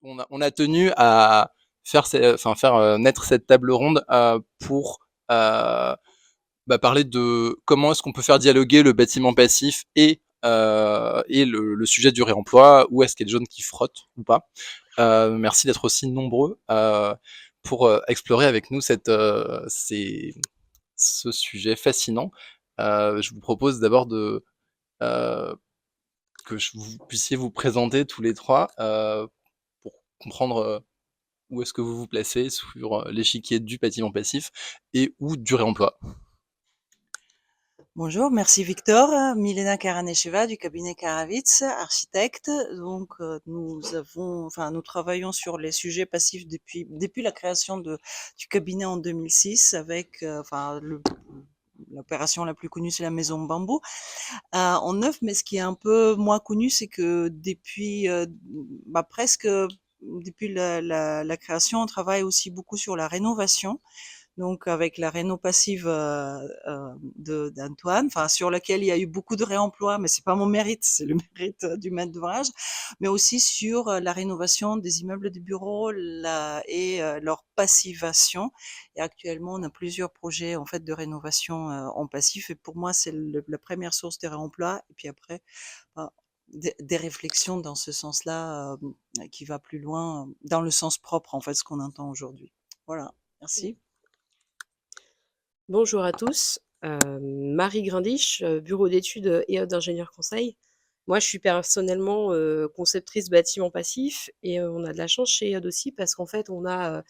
On a tenu à faire naître cette table ronde pour parler de comment est-ce qu'on peut faire dialoguer le bâtiment passif et le sujet du réemploi, où est-ce qu'il y a des jeunes qui frottent ou pas. Merci d'être aussi nombreux pour explorer avec nous ce sujet fascinant. Je vous propose d'abord euh, que vous puissiez vous présenter tous les trois pour comprendre où est-ce que vous vous placez sur l'échiquier du bâtiment passif et ou du réemploi. Bonjour, merci Victor. Milena Karanecheva du cabinet Karavitz, architecte. Donc, nous travaillons sur les sujets passifs depuis la création du cabinet en 2006 avec, l'opération la plus connue, c'est la maison Bambou, en neuf. Mais ce qui est un peu moins connu, c'est que presque depuis la création, on travaille aussi beaucoup sur la rénovation, donc avec la réno passive d'Antoine, enfin sur laquelle il y a eu beaucoup de réemploi, mais c'est pas mon mérite, c'est le mérite du maître d'ouvrage, mais aussi sur la rénovation des immeubles de bureaux et leur passivation. Et actuellement, on a plusieurs projets en fait de rénovation en passif. Et pour moi, c'est la première source de réemploi. Et puis après, bah, des réflexions dans ce sens-là qui va plus loin, dans le sens propre en fait, ce qu'on entend aujourd'hui. Voilà, merci. Bonjour à tous, Marie Grindiche, bureau d'études et d'ingénieur conseil. Moi, je suis personnellement conceptrice bâtiment passif et on a de la chance chez EOD aussi parce qu'en fait, on a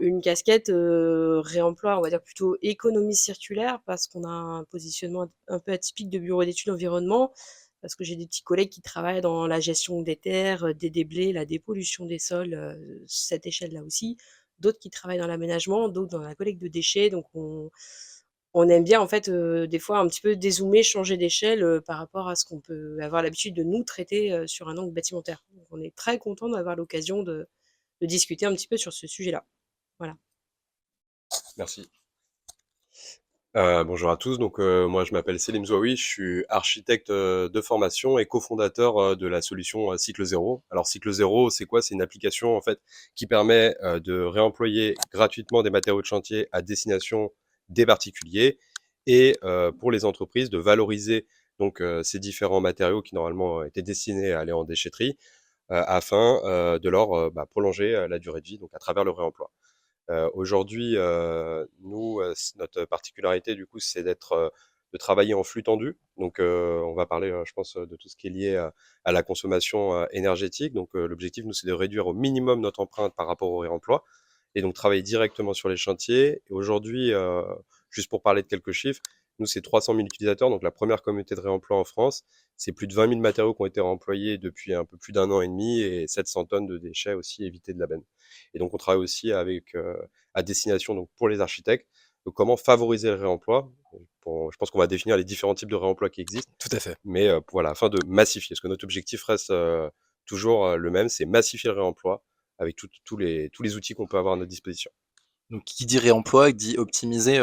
une casquette réemploi, on va dire plutôt économie circulaire parce qu'on a un positionnement un peu atypique de bureau d'études environnement, parce que j'ai des petits collègues qui travaillent dans la gestion des terres, des déblais, la dépollution des sols, cette échelle-là aussi. D'autres qui travaillent dans l'aménagement, d'autres dans la collecte de déchets. Donc on aime bien en fait des fois un petit peu dézoomer, changer d'échelle par rapport à ce qu'on peut avoir l'habitude de nous traiter sur un angle bâtimentaire. Donc on est très content d'avoir l'occasion de discuter un petit peu sur ce sujet-là. Voilà. Merci. Bonjour à tous. Donc moi je m'appelle Selim Zouaoui, je suis architecte de formation et cofondateur de la solution Cycle Zéro. Alors Cycle Zéro, c'est quoi? C'est une application en fait qui permet de réemployer gratuitement des matériaux de chantier à destination des particuliers et pour les entreprises de valoriser donc ces différents matériaux qui normalement étaient destinés à aller en déchetterie afin de leur prolonger la durée de vie donc à travers le réemploi. Aujourd'hui, nous, notre particularité, du coup, c'est de travailler en flux tendu. Donc, on va parler, je pense, de tout ce qui est lié à la consommation énergétique. Donc, l'objectif, nous, c'est de réduire au minimum notre empreinte par rapport au réemploi et donc travailler directement sur les chantiers. Et aujourd'hui, juste pour parler de quelques chiffres, nous, c'est 300 000 utilisateurs, donc la première communauté de réemploi en France. C'est plus de 20 000 matériaux qui ont été réemployés depuis un peu plus d'un an et demi et 700 tonnes de déchets aussi évités de la benne. Et donc, on travaille aussi avec à destination donc pour les architectes. Donc, comment favoriser le réemploi. Je pense qu'on va définir les différents types de réemploi qui existent, Tout à fait. mais voilà, afin de massifier. Parce que notre objectif reste toujours le même, c'est massifier le réemploi avec tous les outils qu'on peut avoir à notre disposition. Donc, qui dit réemploi, dit optimiser,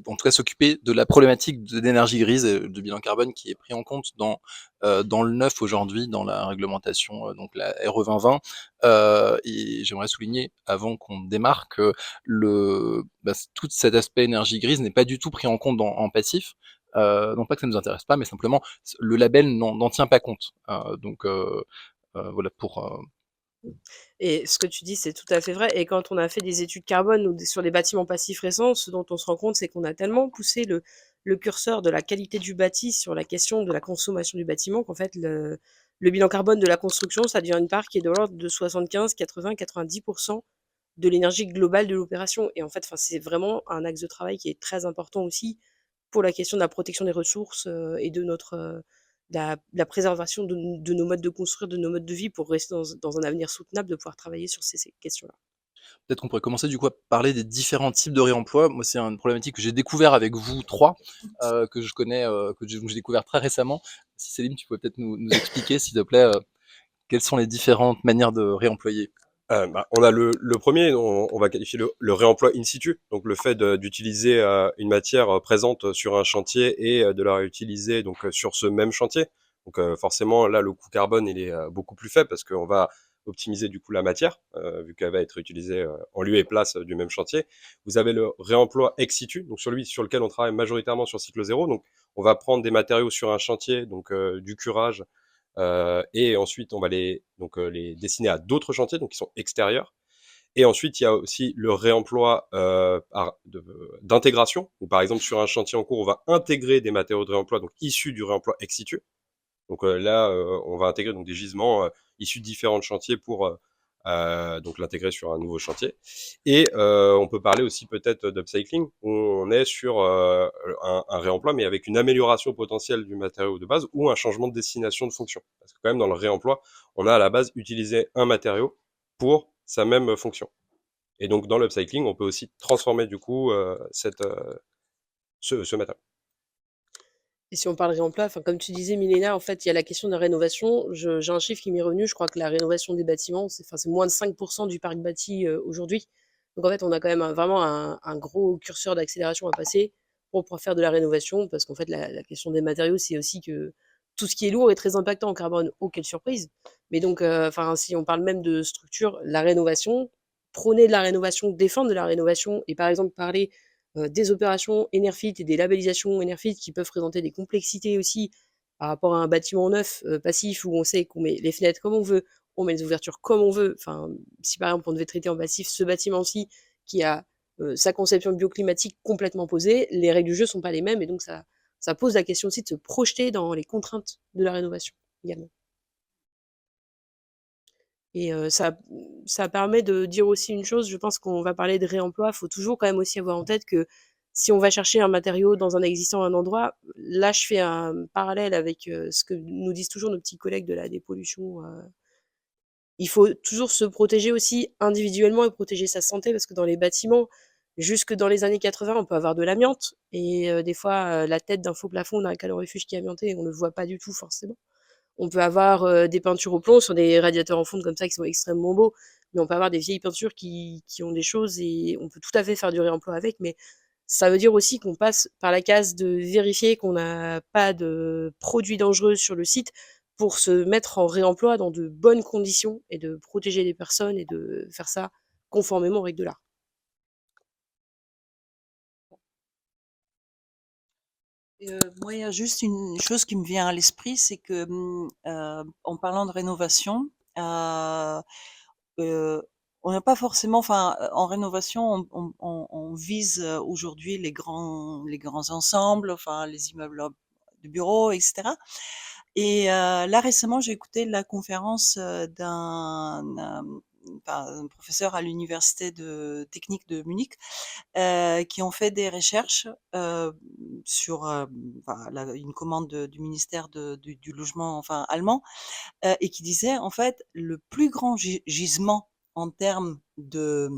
en tout cas s'occuper de la problématique d'énergie grise et de bilan carbone qui est pris en compte dans le neuf aujourd'hui, dans la réglementation, donc la RE 2020. Et j'aimerais souligner, avant qu'on démarre, que tout cet aspect énergie grise n'est pas du tout pris en compte en passif. Non pas que ça ne nous intéresse pas, mais simplement le label n'en tient pas compte. Voilà pour Et ce que tu dis, c'est tout à fait vrai. Et quand on a fait des études carbone ou sur des bâtiments passifs récents, ce dont on se rend compte, c'est qu'on a tellement poussé le curseur de la qualité du bâti sur la question de la consommation du bâtiment qu'en fait, le bilan carbone de la construction, ça devient une part qui est de l'ordre de 75, 80, 90% de l'énergie globale de l'opération. Et en fait, c'est vraiment un axe de travail qui est très important aussi pour la question de la protection des ressources et de la préservation de nos modes de construire, de nos modes de vie pour rester dans un avenir soutenable, de pouvoir travailler sur ces questions-là. peut-être qu'on pourrait commencer du coup à parler des différents types de réemploi. Moi, c'est une problématique que j'ai découvert avec vous trois, que je connais, j'ai découvert très récemment. Si Céline, tu peux peut-être nous expliquer, s'il te plaît, quelles sont les différentes manières de réemployer. On a le premier, on va qualifier le réemploi in situ, donc le fait d'utiliser une matière présente sur un chantier et de la réutiliser donc sur ce même chantier. Donc forcément là le coût carbone il est beaucoup plus faible parce qu'on va optimiser du coup la matière, vu qu'elle va être utilisée en lieu et place du même chantier. Vous avez le réemploi ex situ, donc sur lequel on travaille majoritairement sur cycle zéro. Donc on va prendre des matériaux sur un chantier, donc du curage, et ensuite on va les destiner à d'autres chantiers, donc qui sont extérieurs. Et ensuite, il y a aussi le réemploi d'intégration, où par exemple sur un chantier en cours, on va intégrer des matériaux de réemploi, donc issus du réemploi ex situ. Donc là, on va intégrer donc des gisements issus de différents chantiers pour donc l'intégrer sur un nouveau chantier. Et on peut parler aussi peut-être d'upcycling, où on est sur un réemploi, mais avec une amélioration potentielle du matériau de base ou un changement de destination de fonction. Parce que quand même, dans le réemploi, on a à la base utilisé un matériau pour sa même fonction. Et donc dans l'upcycling, on peut aussi transformer du coup ce matériau. Et si on parle réemploi, enfin, comme tu disais, Milena, en fait, il y a la question de la rénovation. J'ai un chiffre qui m'est revenu. Je crois que la rénovation des bâtiments, c'est moins de 5% du parc bâti aujourd'hui. Donc, en fait, on a quand même vraiment un gros curseur d'accélération à passer pour pouvoir faire de la rénovation. Parce qu'en fait, la question des matériaux, c'est aussi que tout ce qui est lourd est très impactant en carbone. Oh, quelle surprise! Mais donc, enfin, si on parle même de structure, la rénovation, prôner de la rénovation, défendre de la rénovation, et par exemple parler des opérations Enerfit et des labellisations Enerfit qui peuvent présenter des complexités aussi par rapport à un bâtiment neuf, passif, où on sait qu'on met les fenêtres comme on veut, on met les ouvertures comme on veut. Enfin, si par exemple on devait traiter en passif ce bâtiment-ci qui a sa conception bioclimatique complètement posée, les règles du jeu sont pas les mêmes et donc ça pose la question aussi de se projeter dans les contraintes de la rénovation également. Et ça permet de dire aussi une chose, je pense qu'on va parler de réemploi, il faut toujours quand même aussi avoir en tête que si on va chercher un matériau dans un existant à un endroit, là je fais un parallèle avec ce que nous disent toujours nos petits collègues de la dépollution. Il faut toujours se protéger aussi individuellement et protéger sa santé parce que dans les bâtiments, jusque dans les années 80, on peut avoir de l'amiante et des fois la tête d'un faux plafond d'un calorifugé qui est amianté, on ne le voit pas du tout forcément. On peut avoir des peintures au plomb sur des radiateurs en fonte comme ça qui sont extrêmement beaux, mais on peut avoir des vieilles peintures qui ont des choses et on peut tout à fait faire du réemploi avec, mais ça veut dire aussi qu'on passe par la case de vérifier qu'on n'a pas de produits dangereux sur le site pour se mettre en réemploi dans de bonnes conditions et de protéger les personnes et de faire ça conformément aux règles de l'art. Moi, il y a juste une chose qui me vient à l'esprit, c'est que, en parlant de rénovation, heu, on n'a pas forcément enfin, en rénovation, on vise, aujourd'hui les grands ensembles, enfin les immeubles de bureaux et cetera. Et là récemment, j'ai écouté la conférence, enfin, un professeur à l'université technique de Munich, qui ont fait des recherches, sur, enfin une commande du ministère du logement, enfin allemand, et qui disait en fait le plus grand gisement en termes de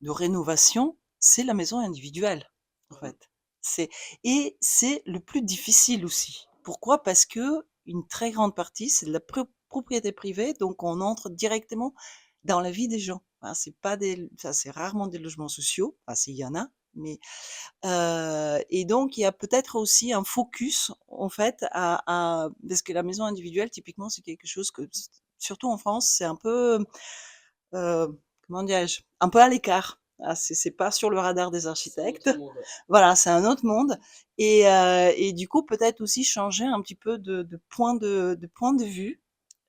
rénovation, c'est la maison individuelle, en fait. C'est et c'est le plus difficile aussi. Pourquoi? Parce que une très grande partie, c'est de la propriété privée, donc on entre directement dans la vie des gens. Hein, c'est pas des ça c'est rarement des logements sociaux, enfin s'il y en a, mais et donc il y a peut-être aussi un focus en fait parce que la maison individuelle typiquement c'est quelque chose que surtout en France c'est un peu, comment dirais-je? Un peu à l'écart. Ah c'est pas sur le radar des architectes. Voilà, c'est un autre monde et du coup peut-être aussi changer un petit peu de point de vue,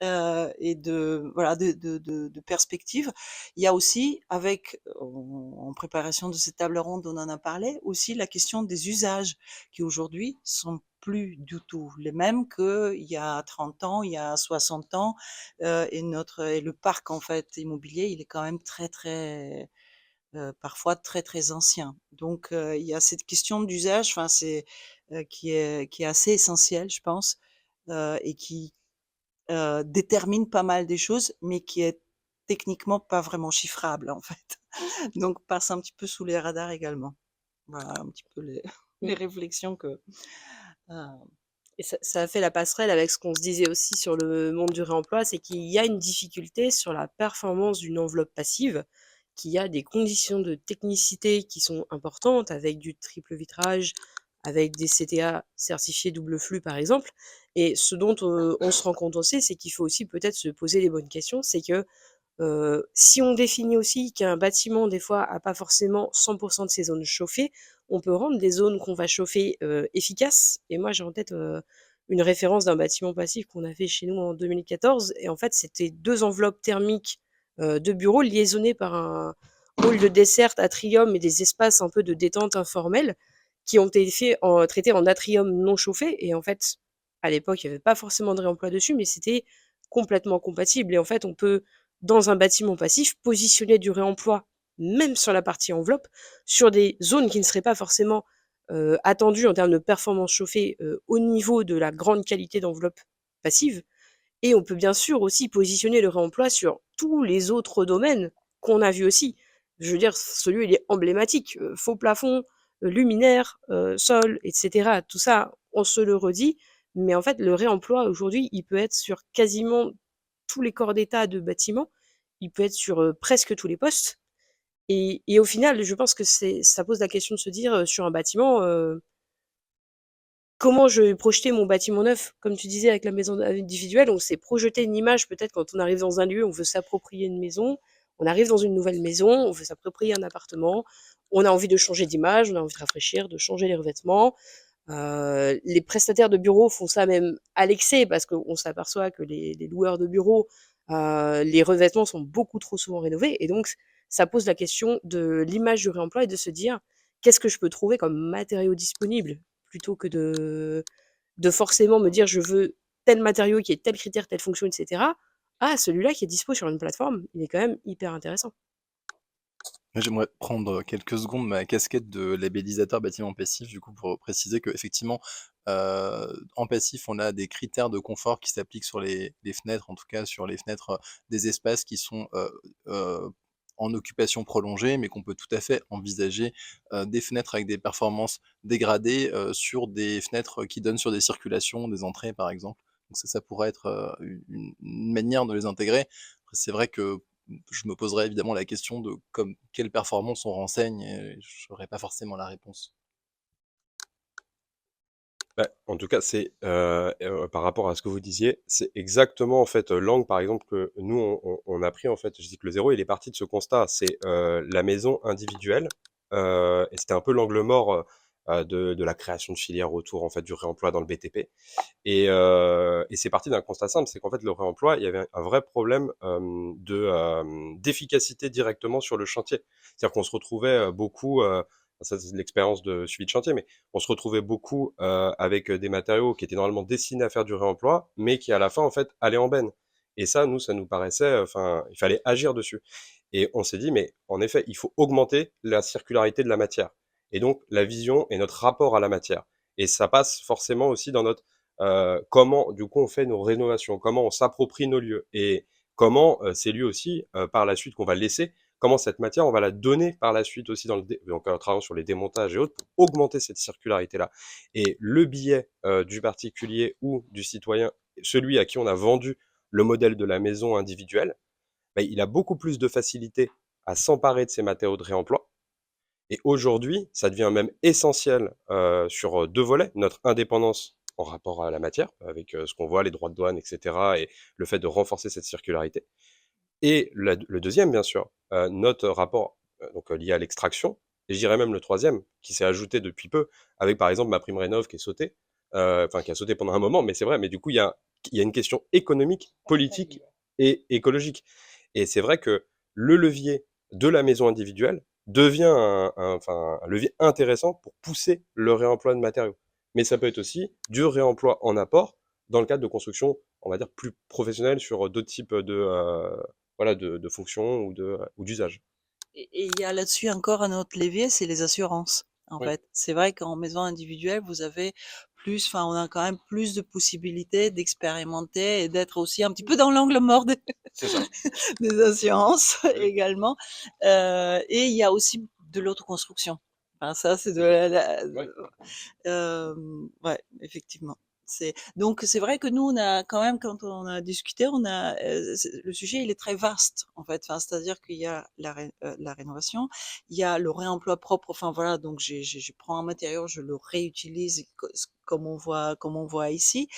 et de voilà de perspective. Il y a aussi avec en préparation de cette table ronde, on en a parlé, aussi la question des usages qui aujourd'hui sont plus du tout les mêmes qu'il y a 30 ans, il y a 60 ans, et le parc en fait immobilier, il est quand même très, parfois très ancien. Donc il y a cette question d'usage, enfin c'est, qui est assez essentielle je pense, et qui détermine pas mal des choses, mais qui est techniquement pas vraiment chiffrable, en fait. Donc passe un petit peu sous les radars également. Voilà un petit peu les Mmh. les réflexions que, heu Et ça a fait la passerelle avec ce qu'on se disait aussi sur le monde du réemploi, c'est qu'il y a une difficulté sur la performance d'une enveloppe passive, qu'il y a des conditions de technicité qui sont importantes avec du triple vitrage, avec des CTA certifiés double flux par exemple. Et ce dont on se rend compte aussi, c'est qu'il faut aussi peut-être se poser les bonnes questions, c'est que Si on définit aussi qu'un bâtiment, des fois, a pas forcément 100 de ses zones chauffées, on peut rendre des zones qu'on va chauffer, efficaces. Et moi, j'ai en tête, une référence d'un bâtiment passif qu'on a fait chez nous en 2014 et en fait, c'était 2 enveloppes thermiques, de bureaux liaisonnées par un hall de dessert, atrium et des espaces un peu de détente informelle qui ont été traités en atrium non chauffé et en fait, à l'époque, il y avait pas forcément de réemploi dessus, mais c'était complètement compatible et en fait, on peut, dans un bâtiment passif, positionner du réemploi, même sur la partie enveloppe, sur des zones qui ne seraient pas forcément attendues en termes de performance chauffée au niveau de la grande qualité d'enveloppe passive. Et on peut bien sûr aussi positionner le réemploi sur tous les autres domaines qu'on a vus aussi. Je veux dire, celui il est emblématique, faux plafond, luminaire, sol, etc. Tout ça, on se le redit, mais en fait, le réemploi aujourd'hui, il peut être sur quasiment tous les corps d'état de bâtiments. Il peut être sur presque tous les postes. Et au final, je pense que ça pose la question de se dire sur un bâtiment, comment je vais projeter mon bâtiment neuf? Comme tu disais avec la maison individuelle, on s'est projeté une image peut-être quand on arrive dans un lieu, on veut s'approprier une maison, on arrive dans une nouvelle maison, on veut s'approprier un appartement, on a envie de changer d'image, on a envie de rafraîchir, de changer les revêtements. Les prestataires de bureaux font ça même à l'excès parce qu'on s'aperçoit que les loueurs de bureaux, les revêtements sont beaucoup trop souvent rénovés et donc ça pose la question de l'image du réemploi et de se dire: «Qu'est-ce que je peux trouver comme matériaux disponibles?» plutôt que de forcément me dire: «Je veux tel matériau qui ait tel critère, telle fonction et cetera». Ah, celui-là qui est dispo sur une plateforme, il est quand même hyper intéressant. Moi, j'aimerais prendre quelques secondes ma casquette de labellisateur bâtiment passif, du coup, pour préciser qu'effectivement, en passif, on a des critères de confort qui s'appliquent sur les fenêtres, en tout cas sur les fenêtres des espaces qui sont en occupation prolongée, mais qu'on peut tout à fait envisager des fenêtres avec des performances dégradées sur des fenêtres qui donnent sur des circulations, des entrées, par exemple. Donc ça pourrait être une manière de les intégrer. Après, c'est vrai que je me poserais évidemment la question de comme quelle performance on renseigne et je n'aurais pas forcément la réponse. Bah, en tout cas, par rapport à ce que vous disiez, c'est exactement en fait, l'angle par exemple que nous on a pris en fait, je dis que le zéro il est parti de ce constat, c'est, la maison individuelle, et c'était un peu l'angle mort, de la création de filières autour en fait du réemploi dans le BTP et c'est parti d'un constat simple, c'est qu'en fait le réemploi, il y avait un vrai problème, d'efficacité directement sur le chantier. C'est-à-dire qu'on se retrouvait, beaucoup, ça c'est de l'expérience de suivi de chantier, mais on se retrouvait beaucoup avec des matériaux qui étaient normalement destinés à faire du réemploi, mais qui à la fin en fait allaient en benne. Et ça, nous, ça nous paraissait, enfin, il fallait agir dessus. Et on s'est dit, mais en effet, il faut augmenter la circularité de la matière. Et donc la vision et notre rapport à la matière. Et ça passe forcément aussi dans notre comment du coup on fait nos rénovations, comment on s'approprie nos lieux et comment ces lieux aussi par la suite qu'on va laisser, comment cette matière on va la donner par la suite aussi dans donc en travaillant sur les démontages et autres pour augmenter cette circularité là. Et le billet du particulier ou du citoyen, celui à qui on a vendu le modèle de la maison individuelle, bah, il a beaucoup plus de facilité à s'emparer de ces matériaux de réemploi. Et aujourd'hui, ça devient même essentiel sur deux volets, notre indépendance en rapport à la matière, avec ce qu'on voit, les droits de douane, etc., et le fait de renforcer cette circularité. Et le deuxième, bien sûr, notre rapport donc lié à l'extraction, et je dirais même le troisième, qui s'est ajouté depuis peu, avec par exemple ma prime rénov qui est sautée, enfin qui a sauté pendant un moment, mais c'est vrai, mais du coup il y a une question économique, politique et écologique. Et c'est vrai que le levier de la maison individuelle devient enfin, un levier intéressant pour pousser le réemploi de matériaux. Mais ça peut être aussi du réemploi en apport dans le cadre de construction, on va dire, plus professionnelle sur d'autres types voilà, de fonctions ou d'usages. Et il y a là-dessus encore un autre levier, c'est les assurances, en Oui, fait. C'est vrai qu'en maison individuelle, vous avez plus, enfin, on a quand même plus de possibilités d'expérimenter et d'être aussi un petit peu dans l'angle mort c'est ça. des assurances Oui, également. Et il y a aussi de l'autoconstruction. Enfin, ça, c'est de c'est ça. la, Ouais. ouais, effectivement. Donc c'est vrai que nous, on a quand même, quand on a discuté, le sujet, il est très vaste en fait. Enfin, c'est-à-dire qu'il y a la rénovation, il y a le réemploi propre. Enfin voilà, donc je prends un matériau, je le réutilise comme on voit ici.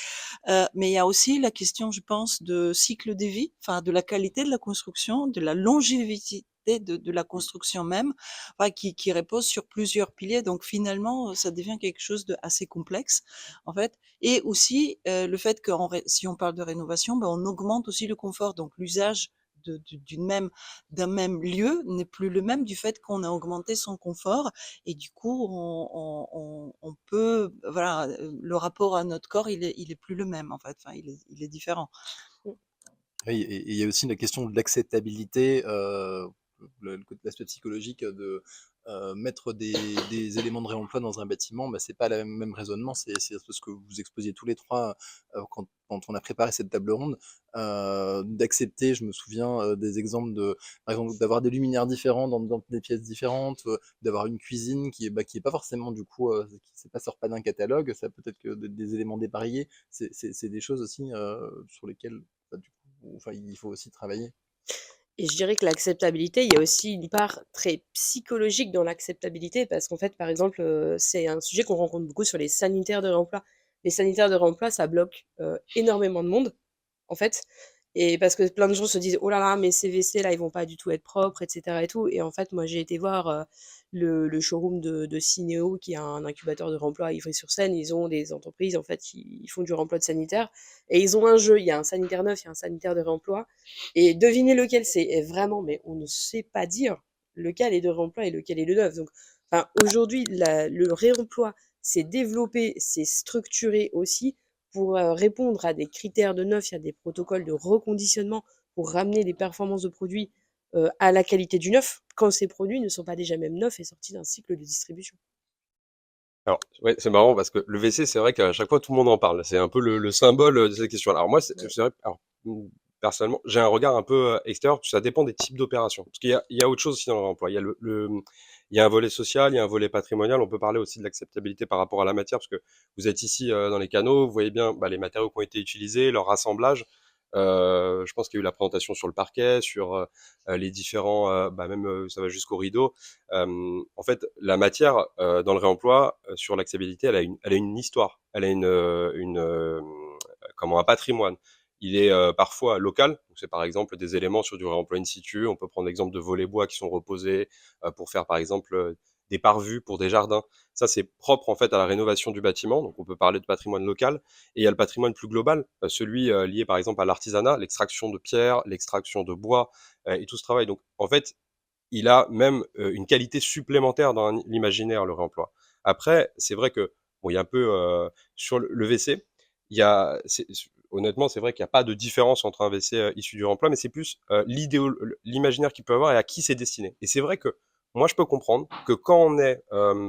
Mais il y a aussi la question, je pense, de cycle de vie, enfin de la qualité de la construction, de la longévité de la construction même, enfin, qui repose sur plusieurs piliers. Donc finalement, ça devient quelque chose de assez complexe, en fait. Et aussi le fait que si on parle de rénovation, ben, on augmente aussi le confort. Donc l'usage d'un même lieu n'est plus le même du fait qu'on a augmenté son confort et du coup on peut voilà le rapport à notre corps il est plus le même en fait, enfin il est différent. Mmh. Oui, et il y a aussi la question de l'acceptabilité, l'aspect psychologique de mettre des éléments de réemploi dans un bâtiment, bah, c'est pas le même raisonnement, c'est ce que vous exposiez tous les trois quand on a préparé cette table ronde, d'accepter, je me souviens des exemples par exemple, d'avoir des luminaires différents dans des pièces différentes, d'avoir une cuisine qui est pas forcément du coup, qui ne sort pas d'un catalogue, ça peut être que des éléments dépareillés, c'est des choses aussi sur lesquelles bah, du coup, enfin, il faut aussi travailler. Et je dirais que l'acceptabilité, il y a aussi une part très psychologique dans l'acceptabilité parce qu'en fait, par exemple, c'est un sujet qu'on rencontre beaucoup sur les sanitaires de réemploi. Les sanitaires de réemploi, ça bloque, énormément de monde, en fait, et parce que plein de gens se disent: «Oh là là, mais ces WC là, ils vont pas du tout être propres» et cetera et tout, et en fait, moi, j'ai été voir, le showroom de Synéo qui est un incubateur de réemploi à Ivry-sur-Seine. Ils ont des entreprises, en fait, qui font du réemploi de sanitaires et ils ont un jeu. Il y a un sanitaire neuf, il y a un sanitaire de réemploi et devinez lequel c'est. Et vraiment, mais on ne sait pas dire lequel est de réemploi et lequel est de neuf. Donc, enfin, aujourd'hui, le réemploi s'est développé, s'est structuré aussi pour répondre à des critères de neuf. Il y a des protocoles de reconditionnement pour ramener les performances de produits à la qualité du neuf quand ces produits ne sont pas déjà même neufs et sortis d'un cycle de distribution. Alors, ouais, c'est marrant parce que le WC, c'est vrai qu'à chaque fois, tout le monde en parle. C'est un peu le symbole de cette question. Alors moi, c'est vrai, alors, personnellement, j'ai un regard un peu extérieur, ça dépend des types d'opérations. Parce il y a autre chose aussi dans le réemploi. Il y a un volet social, il y a un volet patrimonial. On peut parler aussi de l'acceptabilité par rapport à la matière, parce que vous êtes ici dans les canaux, vous voyez bien bah, les matériaux qui ont été utilisés, leur assemblage. Je pense qu'il y a eu la présentation sur le parquet, sur les différents, bah même ça va jusqu'au rideau. En fait, la matière dans le réemploi sur l'acceptabilité, elle a une histoire, elle a comment un patrimoine. Il est parfois local, c'est par exemple des éléments sur du réemploi in situ. On peut prendre l'exemple de volets bois qui sont reposés pour faire par exemple des parvus pour des jardins. Ça, c'est propre en fait à la rénovation du bâtiment. Donc, on peut parler de patrimoine local. Et il y a le patrimoine plus global, celui lié par exemple à l'artisanat, l'extraction de pierre, l'extraction de bois et tout ce travail. Donc, en fait, il a même une qualité supplémentaire dans l'imaginaire, le réemploi. Après, c'est vrai que bon, il y a un peu sur le WC, il y a, honnêtement, c'est vrai qu'il n'y a pas de différence entre un WC issu du réemploi, mais c'est plus l'imaginaire qu'il peut avoir et à qui c'est destiné. Et c'est vrai que moi, je peux comprendre que quand on est,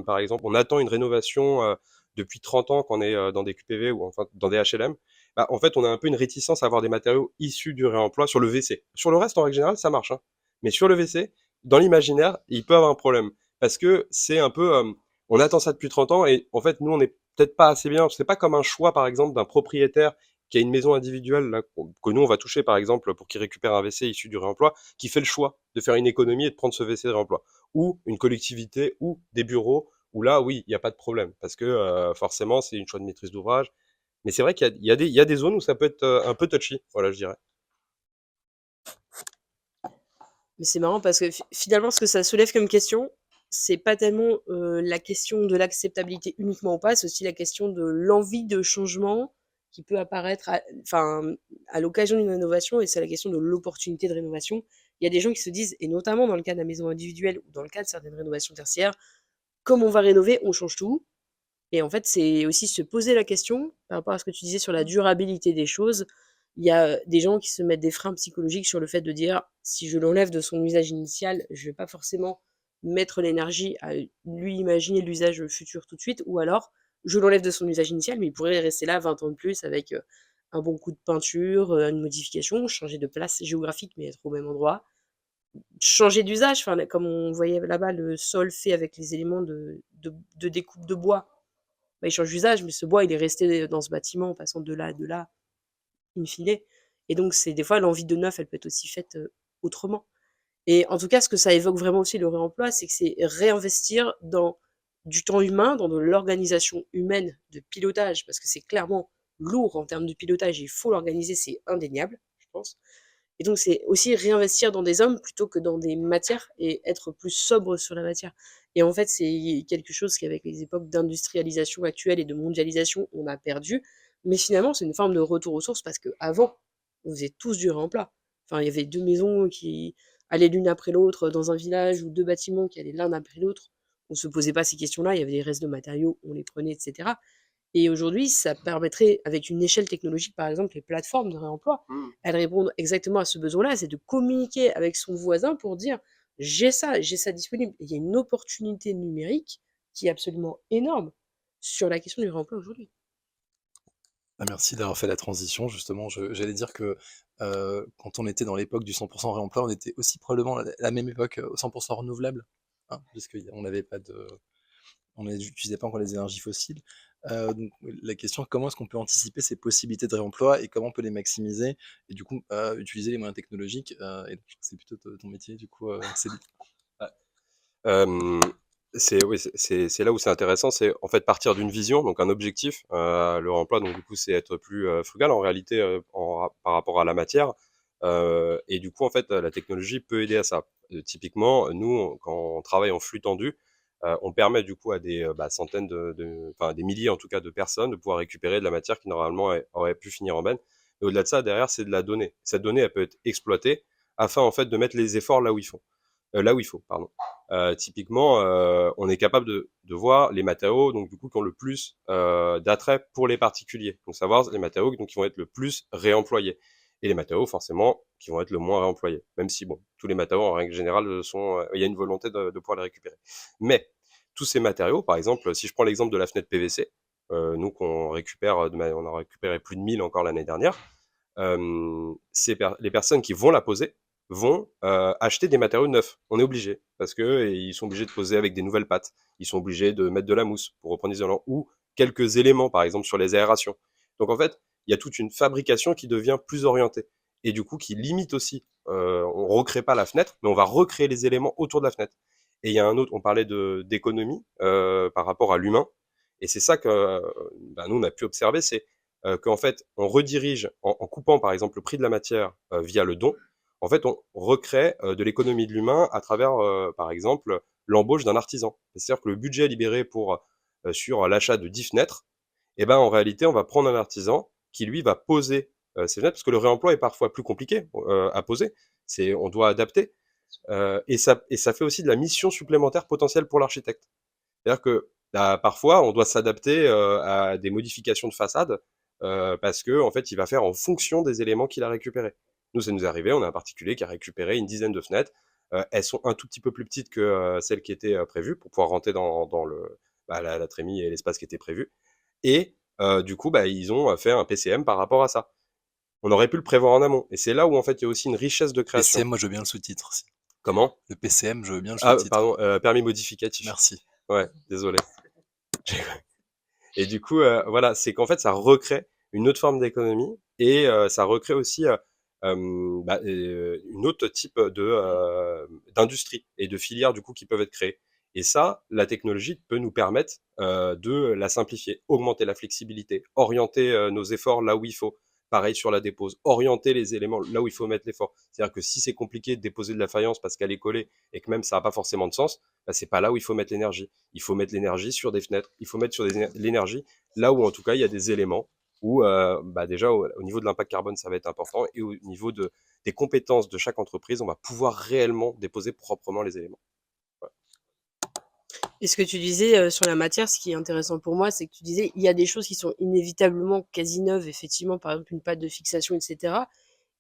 par exemple, on attend une rénovation depuis 30 ans, qu'on est dans des QPV ou enfin dans des HLM, bah, en fait, on a un peu une réticence à avoir des matériaux issus du réemploi sur le WC. Sur le reste, en règle générale, ça marche. Hein. Mais sur le WC, dans l'imaginaire, il peut avoir un problème. Parce que c'est un peu, on attend ça depuis 30 ans et en fait, nous, on n'est peut-être pas assez bien. C'est pas comme un choix, par exemple, d'un propriétaire qui a une maison individuelle, là, que nous, on va toucher, par exemple, pour qu'il récupère un WC issu du réemploi, qui fait le choix de faire une économie et de prendre ce WC de réemploi. Ou une collectivité, ou des bureaux, où là, oui, il n'y a pas de problème. Parce que forcément, c'est une choix de maîtrise d'ouvrage. Mais c'est vrai qu'il y a des zones où ça peut être un peu touchy, voilà, je dirais. Mais c'est marrant parce que finalement, ce que ça soulève comme question, c'est pas tellement la question de l'acceptabilité uniquement ou pas, c'est aussi la question de l'envie de changement qui peut apparaître à l'occasion d'une rénovation, et c'est la question de l'opportunité de rénovation. Il y a des gens qui se disent, et notamment dans le cas de la maison individuelle ou dans le cas de certaines rénovations tertiaires, comme on va rénover, on change tout. Et en fait, c'est aussi se poser la question, par rapport à ce que tu disais sur la durabilité des choses. Il y a des gens qui se mettent des freins psychologiques sur le fait de dire, si je l'enlève de son usage initial, je vais pas forcément mettre l'énergie à lui imaginer l'usage futur tout de suite, ou alors je l'enlève de son usage initial, mais il pourrait rester là 20 ans de plus avec un bon coup de peinture, une modification, changer de place géographique, mais être au même endroit, changer d'usage, enfin, comme on voyait là-bas, le sol fait avec les éléments de découpe de bois bah, il change d'usage, mais ce bois, il est resté dans ce bâtiment en passant de là à de là, in fine. Et donc, c'est des fois, l'envie de neuf, elle peut être aussi faite autrement. Et en tout cas, ce que ça évoque vraiment aussi le réemploi, c'est que c'est réinvestir dans du temps humain, dans de l'organisation humaine de pilotage, parce que c'est clairement lourd en termes de pilotage, il faut l'organiser, c'est indéniable, je pense. Et donc, c'est aussi réinvestir dans des hommes plutôt que dans des matières et être plus sobre sur la matière. Et en fait, c'est quelque chose qu'avec les époques d'industrialisation actuelle et de mondialisation, on a perdu. Mais finalement, c'est une forme de retour aux sources parce qu'avant, on faisait tous du réemploi. Enfin, il y avait deux maisons qui allaient l'une après l'autre dans un village ou deux bâtiments qui allaient l'un après l'autre. On ne se posait pas ces questions-là, il y avait des restes de matériaux, on les prenait, etc. Et aujourd'hui, ça permettrait, avec une échelle technologique, par exemple, les plateformes de réemploi, elles répondent exactement à ce besoin-là, c'est de communiquer avec son voisin pour dire j'ai ça disponible. Et il y a une opportunité numérique qui est absolument énorme sur la question du réemploi aujourd'hui. Ah, merci d'avoir fait la transition. Justement, j'allais dire que quand on était dans l'époque du 100% réemploi, on était aussi probablement à la même époque au 100% renouvelable, hein, puisqu'on n'avait pas de, on n'utilisait pas encore les énergies fossiles. Donc, la question, comment est-ce qu'on peut anticiper ces possibilités de réemploi et comment on peut les maximiser et du coup utiliser les moyens technologiques et donc, c'est plutôt ton métier, du coup, Céline. Euh, oui, c'est là où c'est intéressant, c'est en fait partir d'une vision, donc un objectif. Le remploi, donc du coup, c'est être plus frugal en réalité par rapport à la matière. Et du coup, en fait, la technologie peut aider à ça. Typiquement, nous, quand on travaille en flux tendu, on permet du coup à des centaines enfin des milliers en tout cas de personnes de pouvoir récupérer de la matière qui normalement aurait pu finir en benne. Et au-delà de ça, derrière, c'est de la donnée. Cette donnée, elle peut être exploitée afin en fait de mettre les efforts là où il faut, pardon. Typiquement, on est capable de voir les matériaux donc du coup qui ont le plus d'attrait pour les particuliers. Donc savoir les matériaux donc qui vont être le plus réemployés et les matériaux forcément qui vont être le moins réemployés. Même si bon, tous les matériaux en règle générale sont, il y a une volonté de pouvoir les récupérer. Mais tous ces matériaux, par exemple, si je prends l'exemple de la fenêtre PVC, nous qu'on récupère, on en a récupéré plus de 1000 encore l'année dernière. Les personnes qui vont la poser vont acheter des matériaux neufs. On est obligé parce que ils sont obligés de poser avec des nouvelles pattes. Ils sont obligés de mettre de la mousse pour reprendre l'isolant ou quelques éléments, par exemple sur les aérations. Donc en fait, il y a toute une fabrication qui devient plus orientée et du coup qui limite aussi. On recrée pas la fenêtre, mais on va recréer les éléments autour de la fenêtre. Et il y a un autre, on parlait d'économie par rapport à l'humain, et c'est ça que nous on a pu observer, c'est qu'en fait, on redirige en coupant par exemple le prix de la matière via le don. En fait, on recrée de l'économie de l'humain à travers, par exemple, l'embauche d'un artisan. C'est-à-dire que le budget libéré pour sur l'achat de 10 fenêtres, eh ben en réalité, on va prendre un artisan qui lui va poser ces fenêtres parce que le réemploi est parfois plus compliqué à poser. On doit adapter et ça fait aussi de la mission supplémentaire potentielle pour l'architecte. C'est-à-dire que parfois, on doit s'adapter à des modifications de façade parce que en fait, il va faire en fonction des éléments qu'il a récupérés. Nous, ça nous est arrivé, on a un particulier qui a récupéré une dizaine de fenêtres. Elles sont un tout petit peu plus petites que celles qui étaient prévues pour pouvoir rentrer dans la trémie et l'espace qui était prévu. Et du coup, ils ont fait un PCM par rapport à ça. On aurait pu le prévoir en amont. Et c'est là où en fait il y a aussi une richesse de création. PCM, moi je veux bien le sous-titre aussi. Comment? Le PCM, je veux bien le Ah, sous-titre. pardon, permis modificatif. Merci. Ouais, désolé. Et du coup, voilà, c'est qu'en fait, ça recrée une autre forme d'économie et ça recrée aussi une autre type d'industrie et de filières du coup qui peuvent être créées. Et ça, la technologie peut nous permettre de la simplifier, augmenter la flexibilité, orienter nos efforts là où il faut. Pareil sur la dépose, orienter les éléments là où il faut mettre l'effort. C'est-à-dire que si c'est compliqué de déposer de la faïence parce qu'elle est collée et que même ça n'a pas forcément de sens, c'est pas là où il faut mettre l'énergie. Il faut mettre l'énergie sur des fenêtres, il faut mettre sur l'énergie là où en tout cas il y a des éléments où déjà au niveau de l'impact carbone ça va être important et au niveau des compétences de chaque entreprise on va pouvoir réellement déposer proprement les éléments. Ouais. Et ce que tu disais sur la matière, ce qui est intéressant pour moi, c'est que tu disais il y a des choses qui sont inévitablement quasi neuves, effectivement, par exemple une pâte de fixation, etc.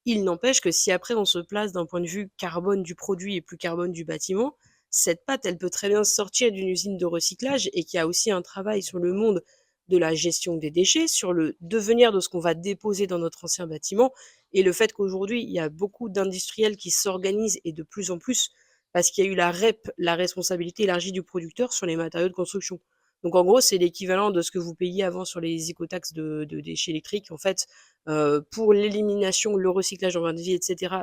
Il n'empêche que si après on se place d'un point de vue carbone du produit et plus carbone du bâtiment, cette pâte, elle peut très bien sortir d'une usine de recyclage et qu'il y a aussi un travail sur le monde de la gestion des déchets, sur le devenir de ce qu'on va déposer dans notre ancien bâtiment et le fait qu'aujourd'hui, il y a beaucoup d'industriels qui s'organisent et de plus en plus parce qu'il y a eu la REP, la responsabilité élargie du producteur sur les matériaux de construction. Donc en gros, c'est l'équivalent de ce que vous payiez avant sur les écotaxes de déchets électriques. En fait, pour l'élimination, le recyclage en fin de vie, etc.,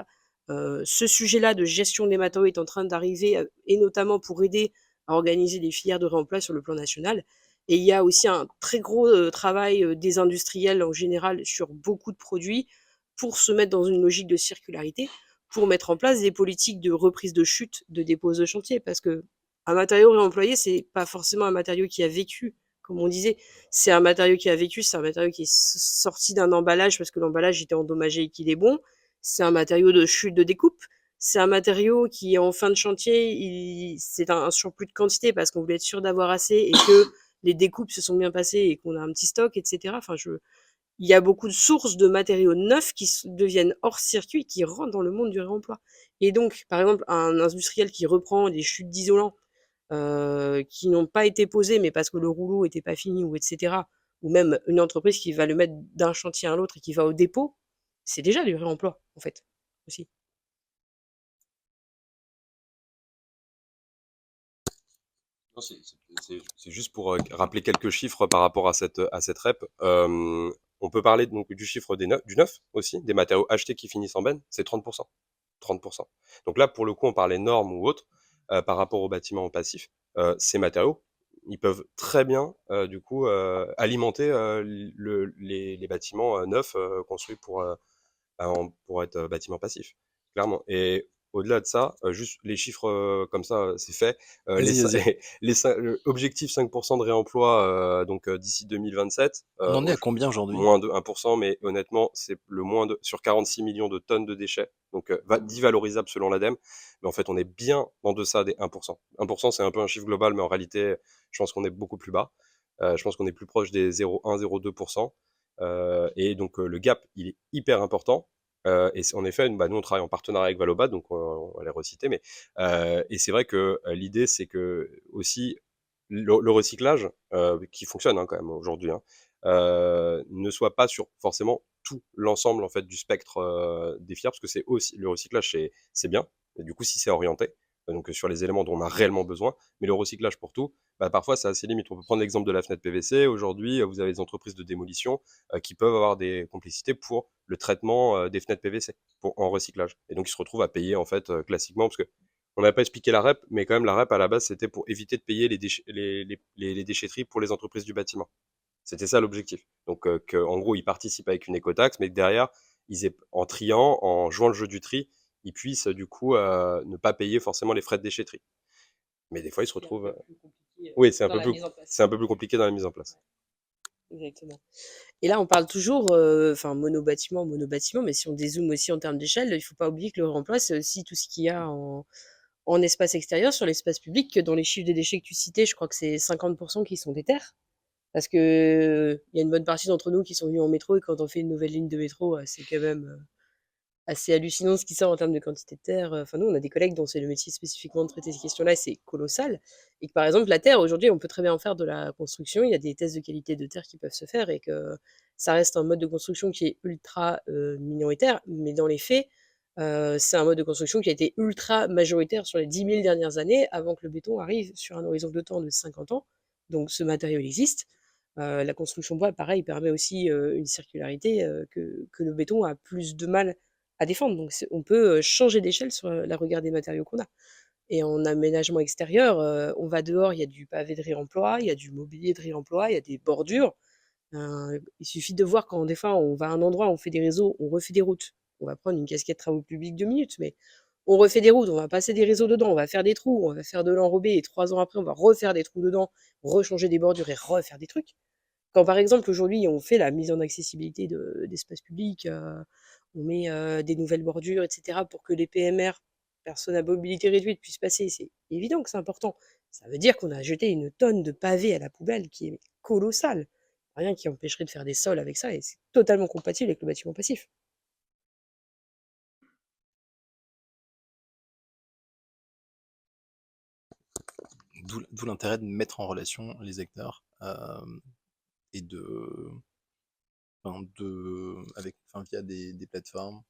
ce sujet-là de gestion des matériaux est en train d'arriver, et notamment pour aider à organiser des filières de réemploi sur le plan national. Et il y a aussi un très gros travail des industriels en général sur beaucoup de produits pour se mettre dans une logique de circularité, pour mettre en place des politiques de reprise de chute, de dépose de chantier, parce que un matériau réemployé, c'est pas forcément un matériau qui a vécu, comme on disait. C'est un matériau qui a vécu, c'est un matériau qui est sorti d'un emballage parce que l'emballage était endommagé et qu'il est bon. C'est un matériau de chute de découpe. C'est un matériau qui, en fin de chantier, c'est un surplus de quantité parce qu'on voulait être sûr d'avoir assez et que les découpes se sont bien passées et qu'on a un petit stock, etc. Enfin, il y a beaucoup de sources de matériaux neufs qui deviennent hors circuit, qui rentrent dans le monde du réemploi. Et donc, par exemple, un industriel qui reprend des chutes d'isolants qui n'ont pas été posées, mais parce que le rouleau était pas fini, ou etc., ou même une entreprise qui va le mettre d'un chantier à l'autre et qui va au dépôt, c'est déjà du réemploi, en fait, aussi. Non, c'est juste pour rappeler quelques chiffres par rapport à cette REP. On peut parler donc du chiffre du neuf aussi, des matériaux achetés qui finissent en benne, c'est 30%. 30%. Donc là, pour le coup, on parlait normes ou autres par rapport aux bâtiments passifs. Ces matériaux, ils peuvent très bien, du coup, alimenter les bâtiments neufs construits pour être bâtiments passifs, clairement. Et au-delà de ça, juste les chiffres comme ça, c'est fait. Vas-y, vas-y. Objectif 5% de réemploi donc d'ici 2027. On en est à combien aujourd'hui? Moins de 1%, mais honnêtement, c'est le moins de sur 46 millions de tonnes de déchets, donc dit valorisable selon l'ADEME. Mais en fait, on est bien en deçà des 1%. 1%, c'est un peu un chiffre global, mais en réalité, je pense qu'on est beaucoup plus bas. Je pense qu'on est plus proche des 0,1, 0,2%. Et donc le gap, il est hyper important. Et en effet, bah, nous on travaille en partenariat avec Valobat, donc on va les reciter. Mais et c'est vrai que l'idée, c'est que aussi le recyclage qui fonctionne hein, quand même aujourd'hui, hein, ne soit pas sur forcément tout l'ensemble en fait du spectre des filières, parce que c'est aussi le recyclage, c'est bien. Et du coup, si c'est orienté, donc sur les éléments dont on a réellement besoin, mais le recyclage pour tout, bah, parfois c'est assez limite. On peut prendre l'exemple de la fenêtre PVC. Aujourd'hui, vous avez des entreprises de démolition qui peuvent avoir des complicités pour le traitement des fenêtres PVC en recyclage. Et donc ils se retrouvent à payer en fait classiquement, parce que on n'a pas expliqué la REP, mais quand même la REP à la base c'était pour éviter de payer les déchetteries pour les entreprises du bâtiment. C'était ça l'objectif. Donc en gros ils participent avec une écotaxe, mais que derrière en triant, en jouant le jeu du tri, ils puissent du coup ne pas payer forcément les frais de déchetterie. Mais des fois ils se retrouvent. Oui, c'est un peu plus, c'est un peu plus compliqué dans la mise en place. Exactement. Et là, on parle toujours, enfin, monobâtiment, mais si on dézoome aussi en termes d'échelle, il faut pas oublier que le réemploi, c'est aussi tout ce qu'il y a en espace extérieur, sur l'espace public, que dans les chiffres des déchets que tu citais, je crois que c'est 50% qui sont des terres. Parce que il y a une bonne partie d'entre nous qui sont venus en métro, et quand on fait une nouvelle ligne de métro, c'est quand même assez hallucinant ce qui sort en termes de quantité de terre. Enfin, nous, on a des collègues dont c'est le métier spécifiquement de traiter ces questions-là, et c'est colossal. Et que par exemple, la terre, aujourd'hui, on peut très bien en faire de la construction. Il y a des tests de qualité de terre qui peuvent se faire, et que ça reste un mode de construction qui est ultra minoritaire, mais dans les faits, c'est un mode de construction qui a été ultra majoritaire sur les 10 000 dernières années, avant que le béton arrive sur un horizon de temps de 50 ans. Donc ce matériau il existe. La construction bois, pareil, permet aussi une circularité que le béton a plus de mal à défendre. Donc on peut changer d'échelle sur la regard des matériaux qu'on a. Et en aménagement extérieur, on va dehors, il y a du pavé de réemploi, il y a du mobilier de réemploi, il y a des bordures. Il suffit de voir quand des fois on va à un endroit, on fait des réseaux, on refait des routes. On va prendre une casquette travaux publics 2 minutes, mais on refait des routes, on va passer des réseaux dedans, on va faire des trous, on va faire de l'enrobé, et 3 ans après, on va refaire des trous dedans, rechanger des bordures et refaire des trucs. Quand par exemple aujourd'hui on fait la mise en accessibilité d'espaces publics, on met des nouvelles bordures, etc., pour que les PMR, personnes à mobilité réduite, puissent passer, c'est évident que c'est important. Ça veut dire qu'on a jeté une tonne de pavés à la poubelle qui est colossale. Rien qui empêcherait de faire des sols avec ça, et c'est totalement compatible avec le bâtiment passif. D'où l'intérêt de mettre en relation les acteurs et via des plateformes,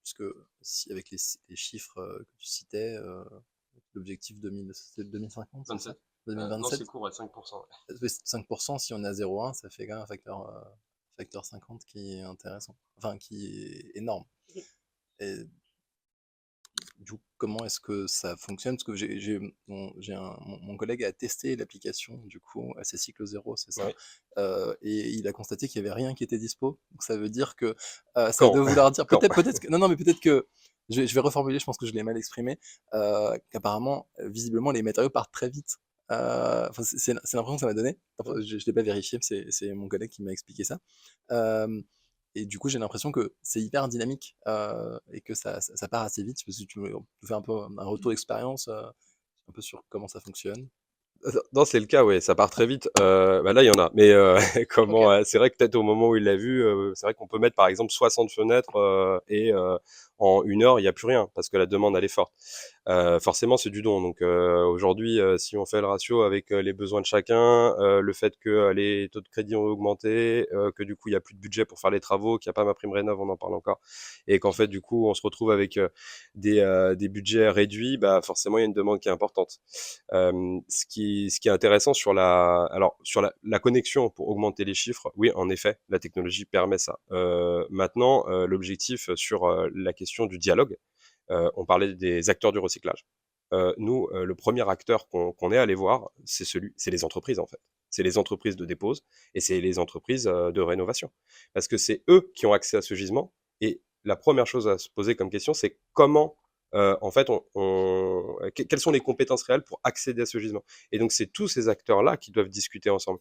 puisque si avec les chiffres que tu citais, l'objectif 2000, c'était 2050, c'est ça? Non, 2027. c'est court à 5%. 5%, si on est à 0,1, ça fait quand même un facteur 50 qui est intéressant. Enfin, qui est énorme. Et du coup, comment est-ce que ça fonctionne? Parce que mon collègue a testé l'application, du coup, à ses cycles zéro, c'est ça? Oui. Et il a constaté qu'il y avait rien qui était dispo. Donc ça veut dire que, ça Quand? doit vouloir dire Quand? peut-être que non, mais peut-être que je vais reformuler, je pense que je l'ai mal exprimé, qu'apparemment, visiblement, les matériaux partent très vite. Enfin, c'est l'impression que ça m'a donné. Enfin, je l'ai pas vérifié, c'est mon collègue qui m'a expliqué ça. Hem et du coup, j'ai l'impression que c'est hyper dynamique et que ça part assez vite. Si tu me fais un peu un retour d'expérience un peu sur comment ça fonctionne. Non, c'est le cas, ouais, ça part très vite. Bah là, il y en a. Mais Ok. c'est vrai que peut-être au moment où il l'a vu, c'est vrai qu'on peut mettre par exemple 60 fenêtres et en 1 heure, il n'y a plus rien parce que la demande elle est forte. Forcément, c'est du don. Donc aujourd'hui, si on fait le ratio avec les besoins de chacun, le fait que les taux de crédit ont augmenté, que du coup il y a plus de budget pour faire les travaux, qu'il n'y a pas ma prime rénov, on en parle encore, et qu'en fait du coup on se retrouve avec des budgets réduits, bah forcément il y a une demande qui est importante. Ce qui est intéressant sur la connexion pour augmenter les chiffres, oui, en effet, la technologie permet ça. Maintenant, l'objectif sur la question du dialogue, on parlait des acteurs du recyclage. Nous, le premier acteur qu'on est allé voir, c'est les entreprises en fait. C'est les entreprises de dépose et c'est les entreprises de rénovation. Parce que c'est eux qui ont accès à ce gisement. Et la première chose à se poser comme question, c'est comment, en fait, quelles sont les compétences réelles pour accéder à ce gisement. Et donc, c'est tous ces acteurs-là qui doivent discuter ensemble.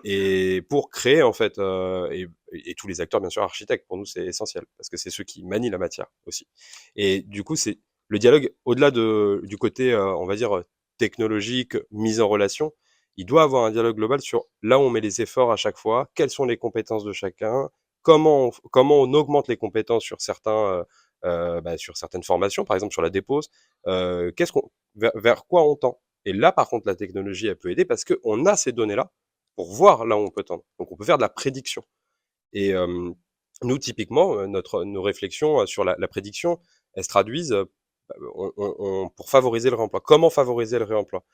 Et pour créer, en fait, et tous les acteurs, bien sûr, architectes, pour nous, c'est essentiel, parce que c'est ceux qui manient la matière aussi. Et du coup, c'est le dialogue, au-delà du côté, on va dire, technologique, mise en relation, il doit avoir un dialogue global sur là où on met les efforts à chaque fois, quelles sont les compétences de chacun, comment on augmente les compétences sur sur certaines formations, par exemple sur la dépose, vers quoi on tend. Et là, par contre, la technologie, elle peut aider parce qu'on a ces données-là pour voir là où on peut tendre. Donc, on peut faire de la prédiction. Et nous, typiquement, nos réflexions sur la prédiction, elles se traduisent pour favoriser le réemploi. Comment favoriser le réemploi?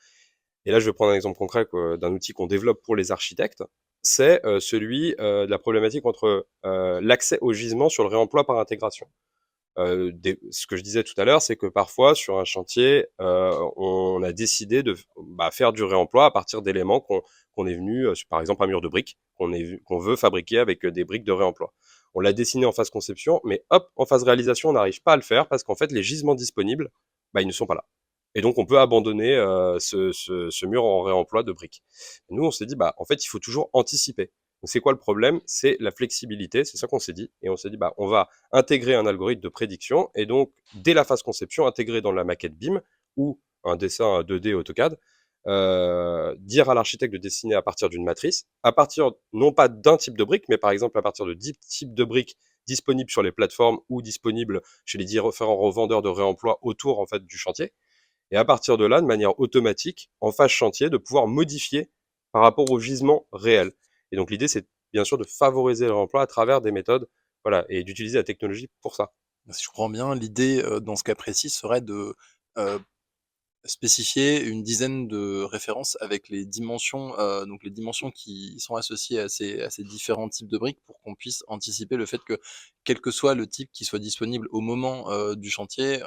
Et là, je vais prendre un exemple concret d'un outil qu'on développe pour les architectes. C'est celui de la problématique entre l'accès au gisement sur le réemploi par intégration. Ce que je disais tout à l'heure, c'est que parfois sur un chantier, on a décidé de faire du réemploi à partir d'éléments qu'on est venu, par exemple un mur de briques, qu'on veut fabriquer avec des briques de réemploi. On l'a dessiné en phase conception, mais hop, en phase réalisation, on n'arrive pas à le faire parce qu'en fait, les gisements disponibles, ils ne sont pas là. Et donc, on peut abandonner ce mur en réemploi de briques. Et nous, on s'est dit, en fait, il faut toujours anticiper. Donc, c'est quoi le problème? C'est la flexibilité, c'est ça qu'on s'est dit. Et on s'est dit, on va intégrer un algorithme de prédiction et donc, dès la phase conception, intégrer dans la maquette BIM ou un dessin 2D AutoCAD, dire à l'architecte de dessiner à partir d'une matrice, à partir non pas d'un type de brique, mais par exemple à partir de 10 types de briques disponibles sur les plateformes ou disponibles chez les différents revendeurs de réemploi autour en fait du chantier. Et à partir de là, de manière automatique, en phase chantier, de pouvoir modifier par rapport au gisement réel. Et donc l'idée, c'est bien sûr de favoriser le réemploi à travers des méthodes, voilà, et d'utiliser la technologie pour ça. Si je comprends bien, l'idée dans ce cas précis serait de euh, spécifier une dizaine de références avec les dimensions, donc les dimensions qui sont associées à ces différents types de briques pour qu'on puisse anticiper le fait que, quel que soit le type qui soit disponible au moment du chantier,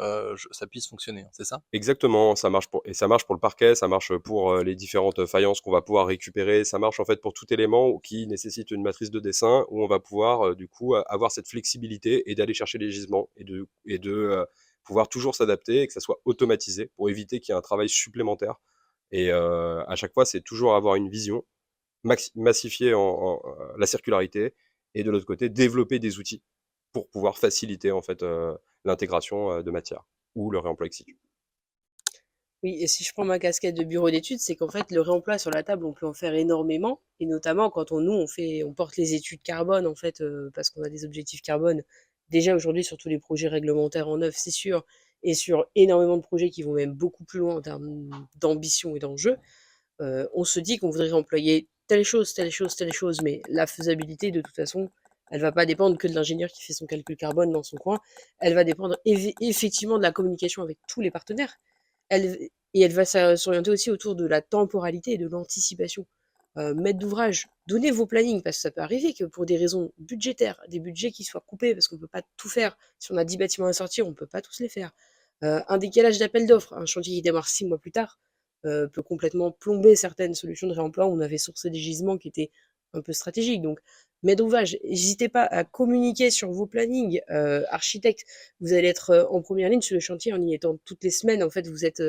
ça puisse fonctionner, hein, c'est ça? Exactement, ça marche pour le parquet, ça marche pour les différentes faïences qu'on va pouvoir récupérer, ça marche en fait pour tout élément qui nécessite une matrice de dessin où on va pouvoir du coup avoir cette flexibilité et d'aller chercher les gisements et de pouvoir toujours s'adapter et que ça soit automatisé pour éviter qu'il y ait un travail supplémentaire. Et à chaque fois, c'est toujours avoir une vision, massifier la circularité et de l'autre côté, développer des outils pour pouvoir faciliter en fait l'intégration de matière ou le réemploi ex situ. Oui, et si je prends ma casquette de bureau d'études, c'est qu'en fait, le réemploi sur la table, on peut en faire énormément. Et notamment quand on porte les études carbone, en fait, parce qu'on a des objectifs carbone. Déjà aujourd'hui, sur tous les projets réglementaires en neuf, c'est sûr. Et sur énormément de projets qui vont même beaucoup plus loin en termes d'ambition et d'enjeu, on se dit qu'on voudrait employer telle chose, telle chose, telle chose. Mais la faisabilité, de toute façon, elle va pas dépendre que de l'ingénieur qui fait son calcul carbone dans son coin. Elle va dépendre effectivement de la communication avec tous les partenaires. Elle, et elle va s'orienter aussi autour de la temporalité et de l'anticipation. Maître d'ouvrage, donnez vos plannings, parce que ça peut arriver que pour des raisons budgétaires, des budgets qui soient coupés parce qu'on ne peut pas tout faire. Si on a 10 bâtiments à sortir, on ne peut pas tous les faire. Un décalage d'appel d'offres, un chantier qui démarre 6 mois plus tard, peut complètement plomber certaines solutions de réemploi où on avait sourcé des gisements qui étaient un peu stratégiques. Donc, maître d'ouvrage, n'hésitez pas à communiquer sur vos plannings. Architecte, vous allez être en première ligne sur le chantier en y étant toutes les semaines. En fait, vous êtes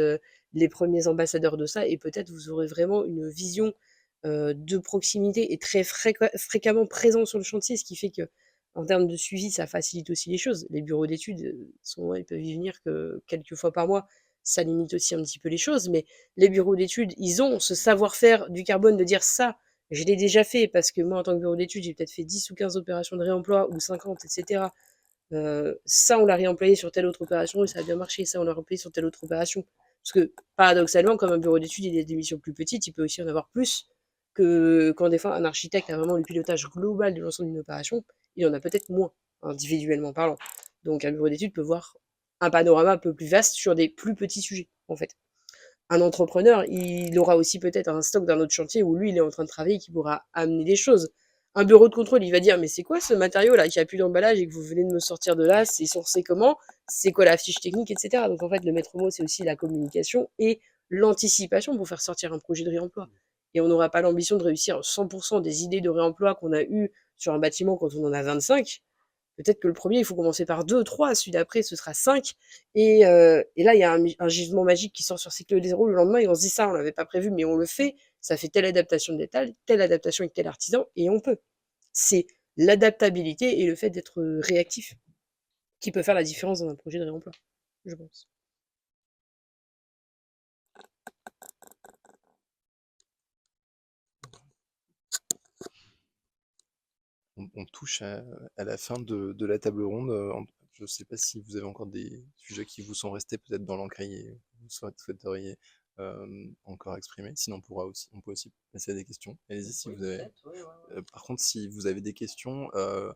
les premiers ambassadeurs de ça, et peut-être vous aurez vraiment une vision de proximité et très fréquemment présent sur le chantier, ce qui fait que en termes de suivi, ça facilite aussi les choses. Les bureaux d'études, ils peuvent y venir que quelques fois par mois, ça limite aussi un petit peu les choses, mais les bureaux d'études, ils ont ce savoir-faire du carbone de dire ça, je l'ai déjà fait, parce que moi, en tant que bureau d'études, j'ai peut-être fait 10 ou 15 opérations de réemploi, ou 50, etc. Ça, on l'a réemployé sur telle autre opération et ça a bien marché. Ça, on l'a réemployé sur telle autre opération. Parce que, paradoxalement, comme un bureau d'études, il y a des missions plus petites, il peut aussi en avoir plus que quand des fois un architecte a vraiment le pilotage global de l'ensemble d'une opération, il en a peut-être moins, individuellement parlant. Donc un bureau d'études peut voir un panorama un peu plus vaste sur des plus petits sujets, en fait. Un entrepreneur, il aura aussi peut-être un stock d'un autre chantier où lui, il est en train de travailler, qui pourra amener des choses. Un bureau de contrôle, il va dire, mais c'est quoi ce matériau là qui a plus d'emballage et que vous venez de me sortir de là, c'est sourcé comment, c'est quoi la fiche technique, etc. Donc en fait, le maître mot, c'est aussi la communication et l'anticipation pour faire sortir un projet de réemploi. Et on n'aura pas l'ambition de réussir 100% des idées de réemploi qu'on a eues sur un bâtiment quand on en a 25. Peut-être que le premier, il faut commencer par 2, 3, celui d'après, ce sera 5. Et là, il y a un gisement magique qui sort sur cycle 0 le lendemain, et on se dit ça, on l'avait pas prévu, mais on le fait. Ça fait telle adaptation de détail, telle adaptation avec tel artisan, et on peut. C'est l'adaptabilité et le fait d'être réactif qui peut faire la différence dans un projet de réemploi, je pense. On touche à la fin de la table ronde. Je ne sais pas si vous avez encore des sujets qui vous sont restés peut-être dans l'encrier et que vous souhaiteriez encore exprimer. Sinon, on peut aussi passer à des questions. Allez-y si vous avez. Par contre, si vous avez des questions, il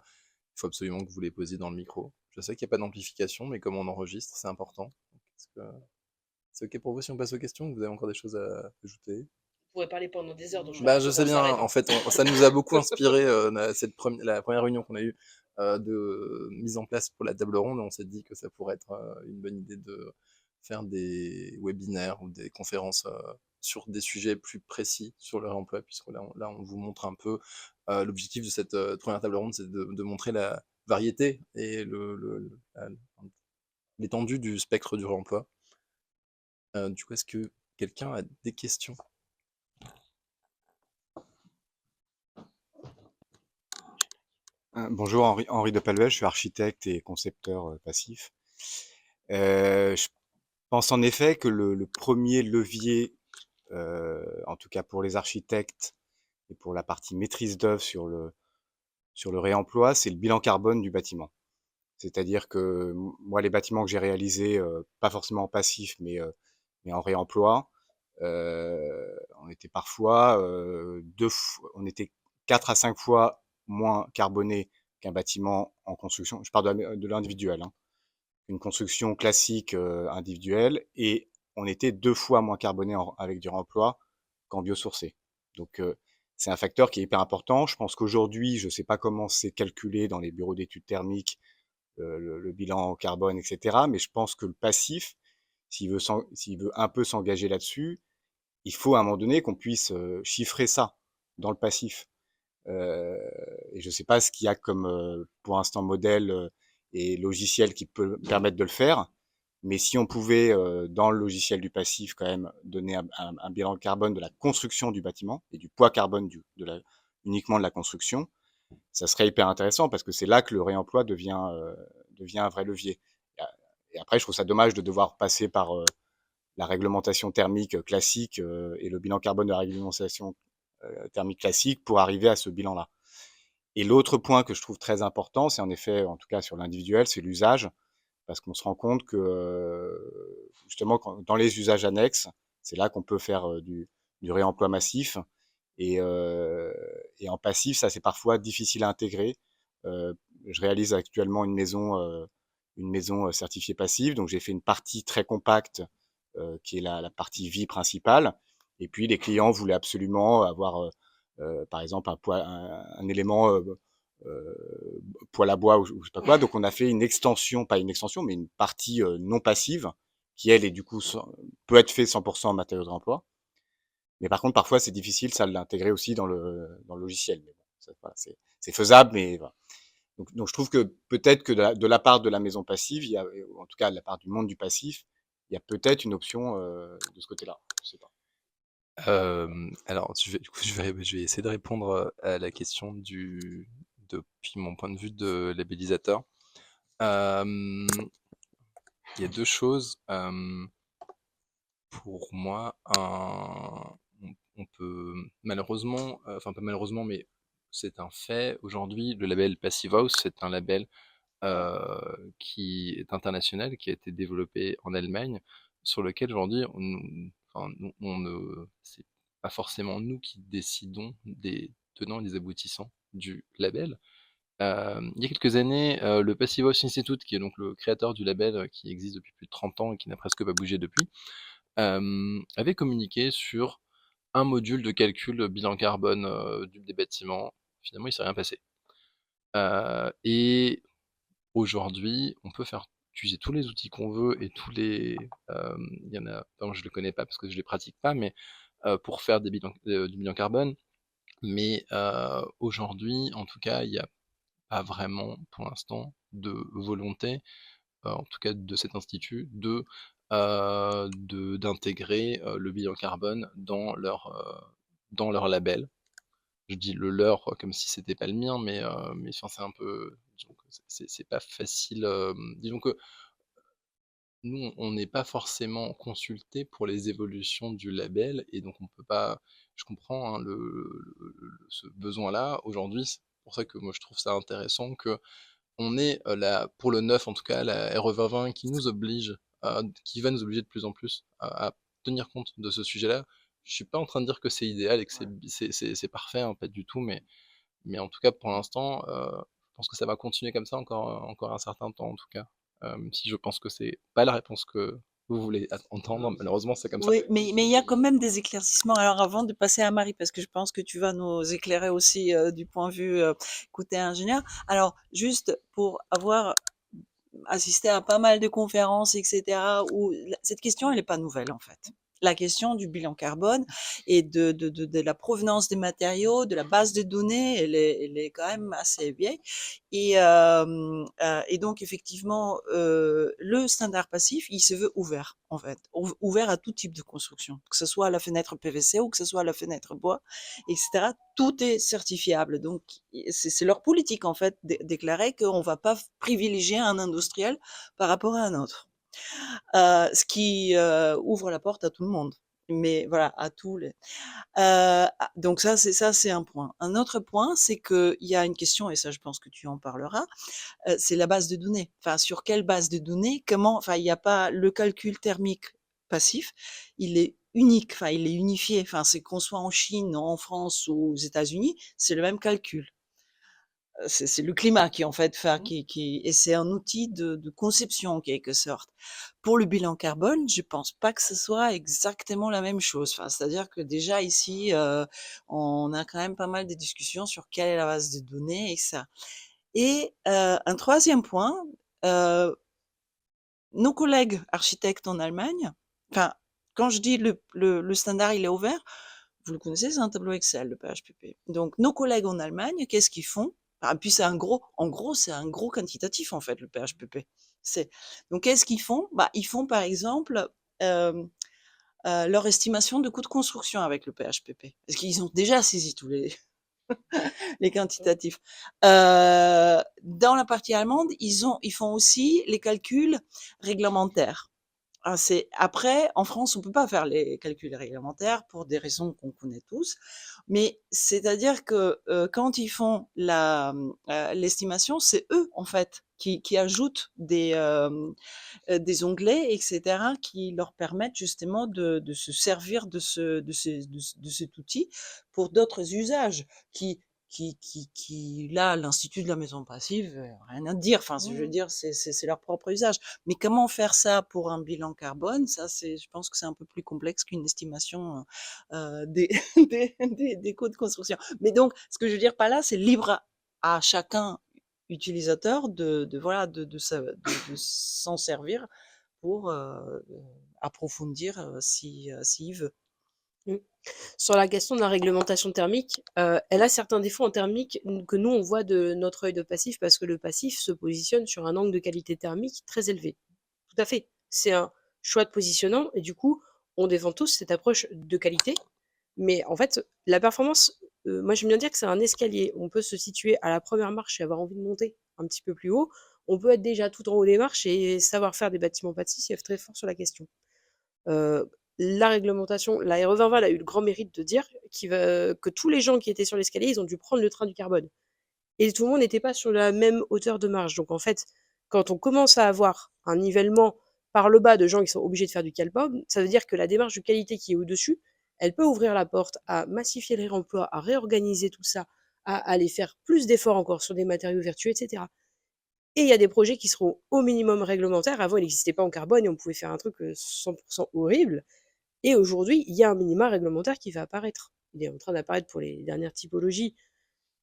faut absolument que vous les posiez dans le micro. Je sais qu'il n'y a pas d'amplification, mais comme on enregistre, c'est important. Est-ce que c'est OK pour vous si on passe aux questions? Vous avez encore des choses à ajouter? On pourrait parler pendant des heures, donc Bah, je sais bien, en fait, ça nous a beaucoup inspiré, la première réunion qu'on a eue de mise en place pour la table ronde. On s'est dit que ça pourrait être une bonne idée de faire des webinaires ou des conférences sur des sujets plus précis sur le réemploi, puisque là, on vous montre un peu l'objectif de cette première table ronde, c'est de montrer la variété et l'étendue du spectre du réemploi. Du coup, est-ce que quelqu'un a des questions? Bonjour, Henri de Palluel, je suis architecte et concepteur passif. Je pense en effet que le premier levier, en tout cas pour les architectes et pour la partie maîtrise d'œuvre sur le réemploi, c'est le bilan carbone du bâtiment. C'est-à-dire que moi, les bâtiments que j'ai réalisés, pas forcément en passif, mais en réemploi, on était parfois on était 4 à 5 fois moins carboné qu'un bâtiment en construction. Je parle de l'individuel, hein. Une construction classique individuelle, et on était 2 fois moins carboné avec du réemploi qu'en biosourcé. Donc c'est un facteur qui est hyper important. Je pense qu'aujourd'hui, je ne sais pas comment c'est calculé dans les bureaux d'études thermiques, le bilan carbone, etc. Mais je pense que le passif, s'il veut un peu s'engager là-dessus, il faut à un moment donné qu'on puisse chiffrer ça dans le passif. Et je ne sais pas ce qu'il y a comme, pour l'instant, modèle et logiciel qui peut permettre de le faire. Mais si on pouvait, dans le logiciel du passif, quand même, donner un bilan carbone de la construction du bâtiment et du poids carbone uniquement de la construction, ça serait hyper intéressant, parce que c'est là que le réemploi devient un vrai levier. Et après, je trouve ça dommage de devoir passer par la réglementation thermique classique et le bilan carbone de la réglementation thermique classique pour arriver à ce bilan-là. Et l'autre point que je trouve très important, c'est en effet, en tout cas sur l'individuel, c'est l'usage, parce qu'on se rend compte que justement, dans les usages annexes, c'est là qu'on peut faire du réemploi massif. Et en passif, ça c'est parfois difficile à intégrer. Je réalise actuellement une maison certifiée passive, donc j'ai fait une partie très compacte qui est la partie vie principale. Et puis les clients voulaient absolument avoir, par exemple, un élément poêle à bois ou je sais pas quoi. Donc on a fait une extension, pas une extension, mais une partie non passive qui elle est du coup peut être fait 100% en matériaux de réemploi. Mais par contre, parfois c'est difficile ça de l'intégrer aussi dans le logiciel. Mais bon, voilà, c'est faisable, mais voilà. Donc je trouve que peut-être que de la part de la maison passive, il y a, ou en tout cas de la part du monde du passif, il y a peut-être une option de ce côté-là. Je sais pas. Alors du coup, je vais essayer de répondre, à la question depuis mon point de vue de labellisateur. Il y a 2 choses, pour moi, on peut malheureusement, enfin pas malheureusement, mais c'est un fait aujourd'hui, le label Passive House, c'est un label, qui est international, qui a été développé en Allemagne, sur lequel aujourd'hui on ne c'est pas forcément nous qui décidons des tenants et des aboutissants du label. Il y a quelques années, le Passive House Institute, qui est donc le créateur du label, qui existe depuis plus de 30 ans et qui n'a presque pas bougé depuis, avait communiqué sur un module de calcul bilan carbone des bâtiments. Finalement, il s'est rien passé. Et aujourd'hui, on peut faire utiliser tous les outils qu'on veut et il y en a, je ne les connais pas parce que je les pratique pas, mais pour faire du bilan carbone. Mais aujourd'hui, en tout cas, il n'y a pas vraiment, pour l'instant, de volonté, en tout cas de cet institut, d'intégrer le bilan carbone dans leur label. Je dis le leur comme si c'était pas le mien, mais enfin, c'est un peu, disons que c'est pas facile. Disons que nous, on n'est pas forcément consulté pour les évolutions du label, et donc on peut pas. Je comprends hein, ce besoin-là. Aujourd'hui, c'est pour ça que moi je trouve ça intéressant que on est pour le neuf en tout cas, la RE2020 qui nous oblige, qui va nous obliger de plus en plus à tenir compte de ce sujet-là. Je suis pas en train de dire que c'est idéal et que c'est parfait, hein, pas du tout, mais en tout cas pour l'instant, je pense que ça va continuer comme ça encore un certain temps en tout cas. Même si je pense que c'est pas la réponse que vous voulez entendre, malheureusement c'est comme ça. Oui, mais il y a quand même des éclaircissements. Alors avant de passer à Marie, parce que je pense que tu vas nous éclairer aussi du point de vue côté ingénieur. Alors juste pour avoir assisté à pas mal de conférences, etc., où cette question, elle n'est pas nouvelle en fait. La question du bilan carbone et de la provenance des matériaux, de la base de données, elle est quand même assez vieille. Et donc, effectivement, le standard passif, il se veut ouvert, en fait, ouvert à tout type de construction, que ce soit la fenêtre PVC ou que ce soit la fenêtre bois, etc. Tout est certifiable. Donc, c'est leur politique, en fait, déclarer qu'on ne va pas privilégier un industriel par rapport à un autre. Ce qui ouvre la porte à tout le monde. Mais voilà, à tous les. Donc c'est un point. Un autre point, c'est qu'il y a une question, et ça, je pense que tu en parleras, c'est la base de données. Enfin, sur quelle base de données, comment, enfin, il n'y a pas le calcul thermique passif, il est unique, enfin, il est unifié. Enfin, c'est qu'on soit en Chine, en France ou aux États-Unis, c'est le même calcul. C'est le climat qui en fait et c'est un outil de conception en quelque sorte. Pour le bilan carbone, je pense pas que ce soit exactement la même chose. Enfin, c'est-à-dire que déjà ici, on a quand même pas mal de discussions sur quelle est la base de données et ça. Et un troisième point, nos collègues architectes en Allemagne, enfin, quand je dis le standard il est ouvert, vous le connaissez, c'est un tableau Excel, le PHPP. Donc, nos collègues en Allemagne, qu'est-ce qu'ils font? Puis c'est en gros, c'est un gros quantitatif, en fait, le PHPP. Donc, qu'est-ce qu'ils font? Ils font, par exemple, leur estimation de coût de construction avec le PHPP. Parce qu'ils ont déjà saisi tous les quantitatifs. Dans la partie allemande, ils font aussi les calculs réglementaires. Après, en France, on peut pas faire les calculs réglementaires pour des raisons qu'on connaît tous, mais c'est-à-dire que quand ils font l'estimation, c'est eux en fait qui ajoutent des onglets, etc., qui leur permettent justement de se servir de cet outil pour d'autres usages là, l'Institut de la maison passive, rien à dire. Enfin, je veux dire, c'est leur propre usage. Mais comment faire ça pour un bilan carbone? Ça, je pense que c'est un peu plus complexe qu'une estimation des, des coûts de construction. Mais donc, ce que je veux dire par là, c'est libre à chacun utilisateur voilà, de s'en servir pour approfondir s'il veut. Mmh. Sur la question de la réglementation thermique, elle a certains défauts en thermique que nous, on voit de notre œil de passif parce que le passif se positionne sur un angle de qualité thermique très élevé. Tout à fait. C'est un choix de positionnement et du coup, on défend tous cette approche de qualité. Mais en fait, la performance, moi j'aime bien dire que c'est un escalier. On peut se situer à la première marche et avoir envie de monter un petit peu plus haut. On peut être déjà tout en haut des marches et savoir faire des bâtiments passifs très fort sur la question. La réglementation, la RE 2020 a eu le grand mérite de dire que tous les gens qui étaient sur l'escalier, ils ont dû prendre le train du carbone. Et tout le monde n'était pas sur la même hauteur de marge. Donc en fait, quand on commence à avoir un nivellement par le bas de gens qui sont obligés de faire du carbone, ça veut dire que la démarche de qualité qui est au-dessus, elle peut ouvrir la porte à massifier les réemplois, à réorganiser tout ça, à aller faire plus d'efforts encore sur des matériaux vertueux, etc. Et il y a des projets qui seront au minimum réglementaires. Avant, il n'existait pas en carbone et on pouvait faire un truc 100% horrible. Et aujourd'hui, il y a un minima réglementaire qui va apparaître. Il est en train d'apparaître pour les dernières typologies.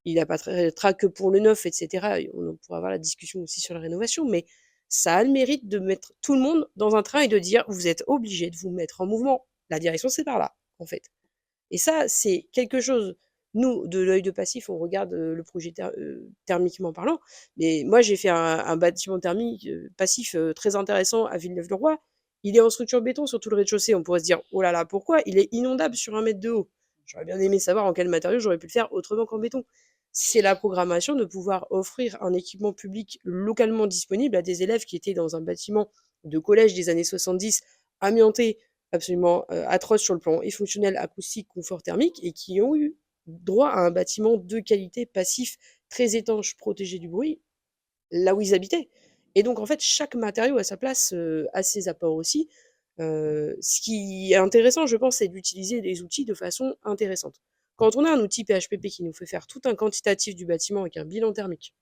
Il apparaîtra que pour le neuf, etc. On pourra avoir la discussion aussi sur la rénovation, mais ça a le mérite de mettre tout le monde dans un train et de dire vous êtes obligés de vous mettre en mouvement. La direction, c'est par là, en fait. Et ça, c'est quelque chose. Nous, de l'œil de passif, on regarde le projet thermiquement parlant. Mais moi, j'ai fait un bâtiment thermique passif très intéressant à Villeneuve-le-Roi. Il est en structure béton sur tout le rez-de-chaussée. On pourrait se dire, oh là là, pourquoi? Il est inondable sur 1 mètre de haut. J'aurais bien aimé savoir en quel matériau j'aurais pu le faire autrement qu'en béton. C'est la programmation de pouvoir offrir un équipement public localement disponible à des élèves qui étaient dans un bâtiment de collège des années 70, amianté, absolument atroce sur le plan et fonctionnel, acoustique, confort thermique, et qui ont eu droit à un bâtiment de qualité passif, très étanche, protégé du bruit, là où ils habitaient. Et donc, en fait, chaque matériau a sa place, a ses apports aussi. Ce qui est intéressant, je pense, c'est d'utiliser les outils de façon intéressante. Quand on a un outil PHPP qui nous fait faire tout un quantitatif du bâtiment avec un bilan thermique,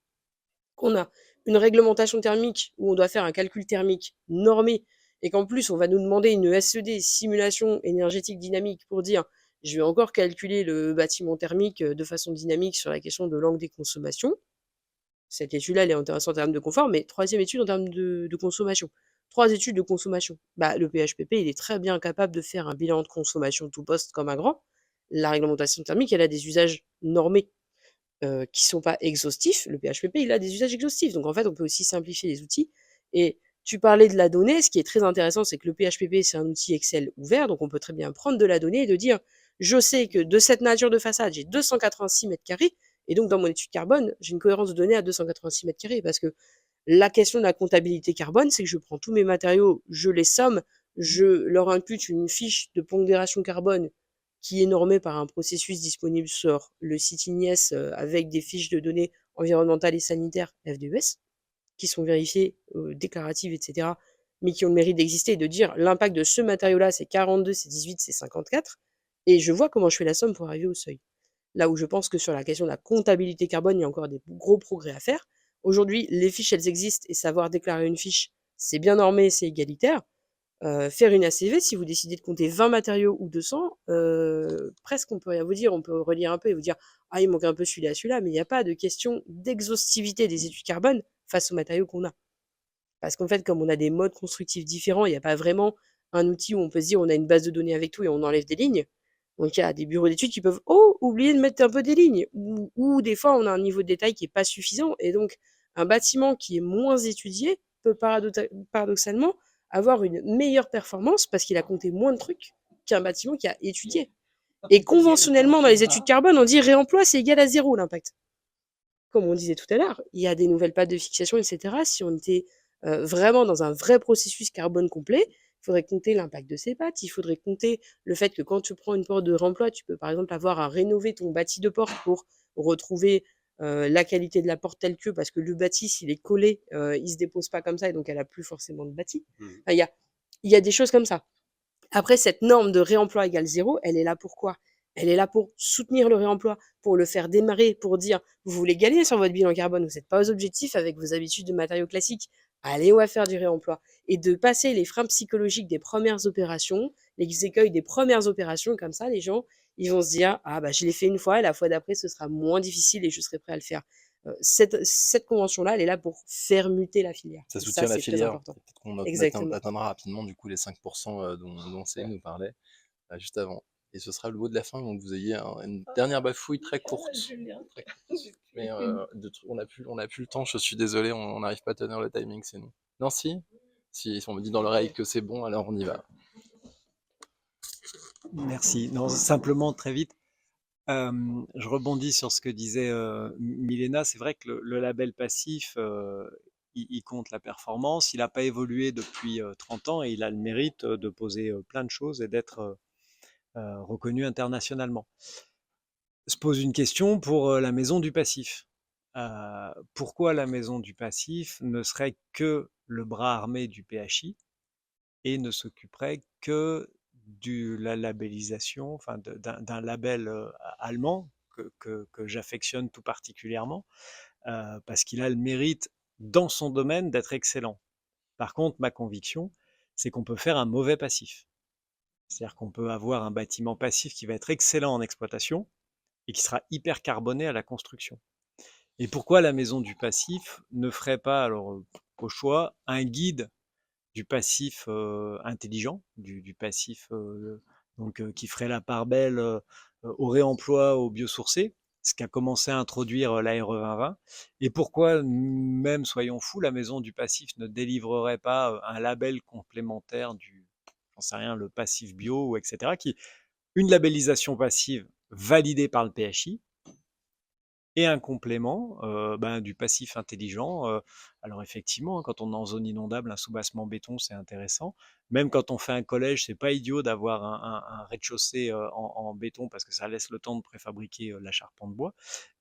qu'on a une réglementation thermique où on doit faire un calcul thermique normé et qu'en plus on va nous demander une SED, simulation énergétique dynamique, pour dire je vais encore calculer le bâtiment thermique de façon dynamique sur la question de l'angle des consommations. Cette étude-là, elle est intéressante en termes de confort, mais troisième étude en termes de consommation. 3 études de consommation. Bah, le PHPP, il est très bien capable de faire un bilan de consommation tout poste comme un grand. La réglementation thermique, elle a des usages normés qui sont pas exhaustifs. Le PHPP, il a des usages exhaustifs. Donc en fait, on peut aussi simplifier les outils. Et tu parlais de la donnée. Ce qui est très intéressant, c'est que le PHPP, c'est un outil Excel ouvert. Donc on peut très bien prendre de la donnée et de dire, je sais que de cette nature de façade, j'ai 286 mètres carrés. Et donc dans mon étude carbone, j'ai une cohérence de données à 286 mètres carrés. Parce que la question de la comptabilité carbone, c'est que je prends tous mes matériaux, je les somme, je leur impute une fiche de pondération carbone qui est normé par un processus disponible sur le site INIES avec des fiches de données environnementales et sanitaires FDES, qui sont vérifiées, déclaratives, etc., mais qui ont le mérite d'exister et de dire l'impact de ce matériau-là, c'est 42, c'est 18, c'est 54, et je vois comment je fais la somme pour arriver au seuil. Là où je pense que sur la question de la comptabilité carbone, il y a encore des gros progrès à faire. Aujourd'hui, les fiches, elles existent, et savoir déclarer une fiche, c'est bien normé, c'est égalitaire. Faire une ACV, si vous décidez de compter 20 matériaux ou 200, presque on peut rien vous dire, on peut relire un peu et vous dire ah il manque un peu celui-là, mais il n'y a pas de question d'exhaustivité des études carbone face aux matériaux qu'on a. Parce qu'en fait, comme on a des modes constructifs différents, il n'y a pas vraiment un outil où on peut se dire on a une base de données avec tout et on enlève des lignes. Donc il y a des bureaux d'études qui peuvent oublier de mettre un peu des lignes, ou des fois on a un niveau de détail qui est pas suffisant, et donc un bâtiment qui est moins étudié peut paradoxalement avoir une meilleure performance parce qu'il a compté moins de trucs qu'un bâtiment qui a étudié. Et conventionnellement, dans les études carbone, on dit réemploi, c'est égal à 0 l'impact. Comme on disait tout à l'heure, il y a des nouvelles pattes de fixation, etc. Si on était vraiment dans un vrai processus carbone complet, il faudrait compter l'impact de ces pattes, il faudrait compter le fait que quand tu prends une porte de réemploi, tu peux par exemple avoir à rénover ton bâti de porte pour retrouver la qualité de la porte telle que, parce que le bâti, s'il est collé, il se dépose pas comme ça, et donc elle a plus forcément de bâti. Enfin, il y a des choses comme ça. Après, cette norme de réemploi égale 0, elle est là pourquoi? Elle est là pour soutenir le réemploi, pour le faire démarrer, pour dire vous voulez gagner sur votre bilan carbone, vous n'êtes pas aux objectifs avec vos habitudes de matériaux classiques, allez, on va faire du réemploi. Et de passer les freins psychologiques des premières opérations, les écueils des premières opérations, comme ça, les gens, ils vont se dire ah bah je l'ai fait une fois et la fois d'après ce sera moins difficile et je serai prêt à le faire. Cette convention-là, elle est là pour faire muter la filière. Ça Et ça, soutient la c'est très filière. important. Peut-être qu'on Exactement. atteindra rapidement du coup les 5% dont Céline nous parlait juste avant. Et ce sera le mot de la fin, donc vous ayez une dernière bafouille très courte. Très courte. Mais on a plus le temps, je suis désolé, on n'arrive pas à tenir le timing, c'est nous. Non, si, on me dit dans l'oreille que c'est bon, alors on y va. Merci. Non, simplement très vite. Je rebondis sur ce que disait Milena. C'est vrai que le label passif, il compte la performance. Il n'a pas évolué depuis 30 ans et il a le mérite de poser plein de choses et d'être reconnu internationalement. Se pose une question pour la maison du passif. Pourquoi la maison du passif ne serait que le bras armé du PHI et ne s'occuperait que de la labellisation, enfin d'un label allemand que j'affectionne tout particulièrement, parce qu'il a le mérite dans son domaine d'être excellent. Par contre, ma conviction, c'est qu'on peut faire un mauvais passif. C'est-à-dire qu'on peut avoir un bâtiment passif qui va être excellent en exploitation et qui sera hyper carboné à la construction. Et pourquoi la maison du passif ne ferait pas, alors au choix, un guide du passif intelligent, du passif qui ferait la part belle au réemploi, au biosourcé, ce qu'a commencé à introduire la RE 2020. Et pourquoi même, soyons fous, la maison du passif ne délivrerait pas un label complémentaire j'en sais rien, le passif bio, ou etc., une labellisation passive validée par le PHI, et un complément du passif intelligent. Alors effectivement, quand on est en zone inondable, un soubassement béton, c'est intéressant. Même quand on fait un collège, c'est pas idiot d'avoir un rez-de-chaussée en béton parce que ça laisse le temps de préfabriquer la charpente bois.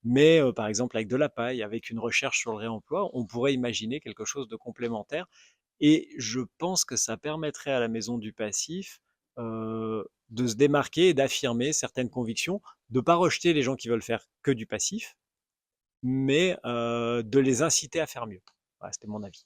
Mais par exemple, avec de la paille, avec une recherche sur le réemploi, on pourrait imaginer quelque chose de complémentaire. Et je pense que ça permettrait à la maison du passif de se démarquer et d'affirmer certaines convictions, de ne pas rejeter les gens qui veulent faire que du passif, mais de les inciter à faire mieux. Voilà, c'était mon avis.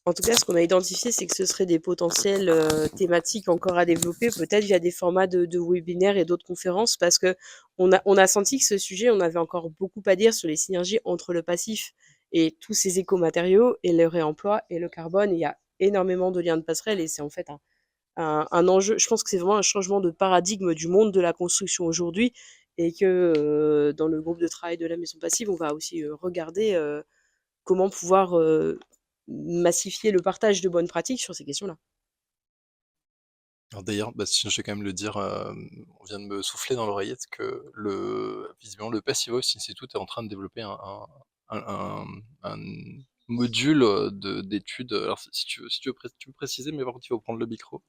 En tout cas, ce qu'on a identifié, c'est que ce seraient des potentielles thématiques encore à développer, peut-être via des formats de webinaires et d'autres conférences, parce que on a senti que ce sujet, on avait encore beaucoup à dire sur les synergies entre le passif et tous ces écomatériaux et le réemploi et le carbone. Il y a énormément de liens de passerelle et c'est en fait un enjeu. Je pense que c'est vraiment un changement de paradigme du monde de la construction aujourd'hui et que dans le groupe de travail de la maison passive, on va aussi regarder comment pouvoir massifier le partage de bonnes pratiques sur ces questions-là. Alors d'ailleurs, si je vais quand même le dire, on vient de me souffler dans l'oreillette que visiblement le Passivhaus Institute est en train de développer un module d'études. Alors si tu veux préciser, mais par contre il faut prendre le micro.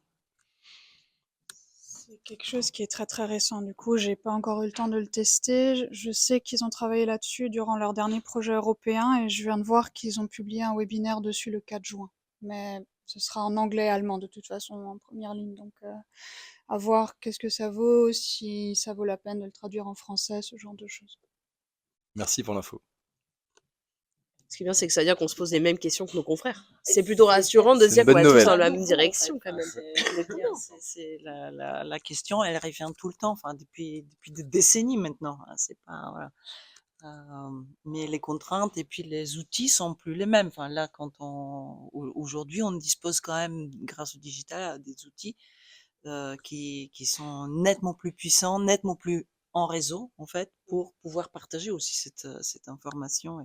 C'est quelque chose qui est très très récent. Du coup, j'ai pas encore eu le temps de le tester. Je sais qu'ils ont travaillé là-dessus durant leur dernier projet européen et je viens de voir qu'ils ont publié un webinaire dessus le 4 juin. Mais ce sera en anglais et allemand de toute façon en première ligne. Donc, à voir qu'est-ce que ça vaut, si ça vaut la peine de le traduire en français, ce genre de choses. Merci pour l'info. Ce qui est bien, c'est que ça veut dire qu'on se pose les mêmes questions que nos confrères. C'est plutôt rassurant de se dire qu'on va tous dans la même direction quand même. C'est la question, elle revient tout le temps, enfin depuis des décennies maintenant. C'est pas voilà. Mais les contraintes et puis les outils sont plus les mêmes. Enfin là, aujourd'hui, on dispose quand même, grâce au digital, des outils qui sont nettement plus puissants, nettement plus en réseau en fait, pour pouvoir partager aussi cette information.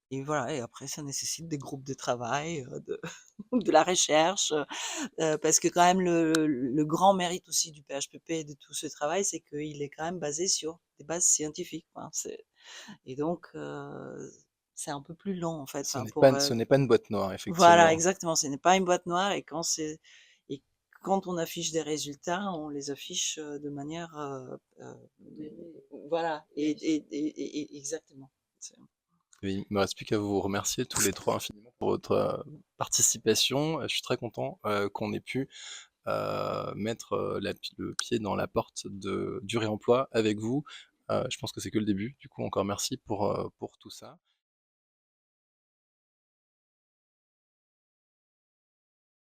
Et voilà, et après ça nécessite des groupes de travail, de la recherche, parce que quand même le grand mérite aussi du PHPP et de tout ce travail, c'est qu'il est quand même basé sur des bases scientifiques, hein. Et donc c'est un peu plus long en fait, Ce enfin n'est pas une boîte noire, effectivement. Voilà, exactement, ce n'est pas une boîte noire et quand on affiche des résultats, on les affiche de manière voilà et exactement. Il me reste plus qu'à vous remercier tous les trois infiniment pour votre participation. Je suis très content qu'on ait pu mettre le pied dans la porte du réemploi avec vous. Je pense que c'est que le début. Du coup, encore merci pour tout ça.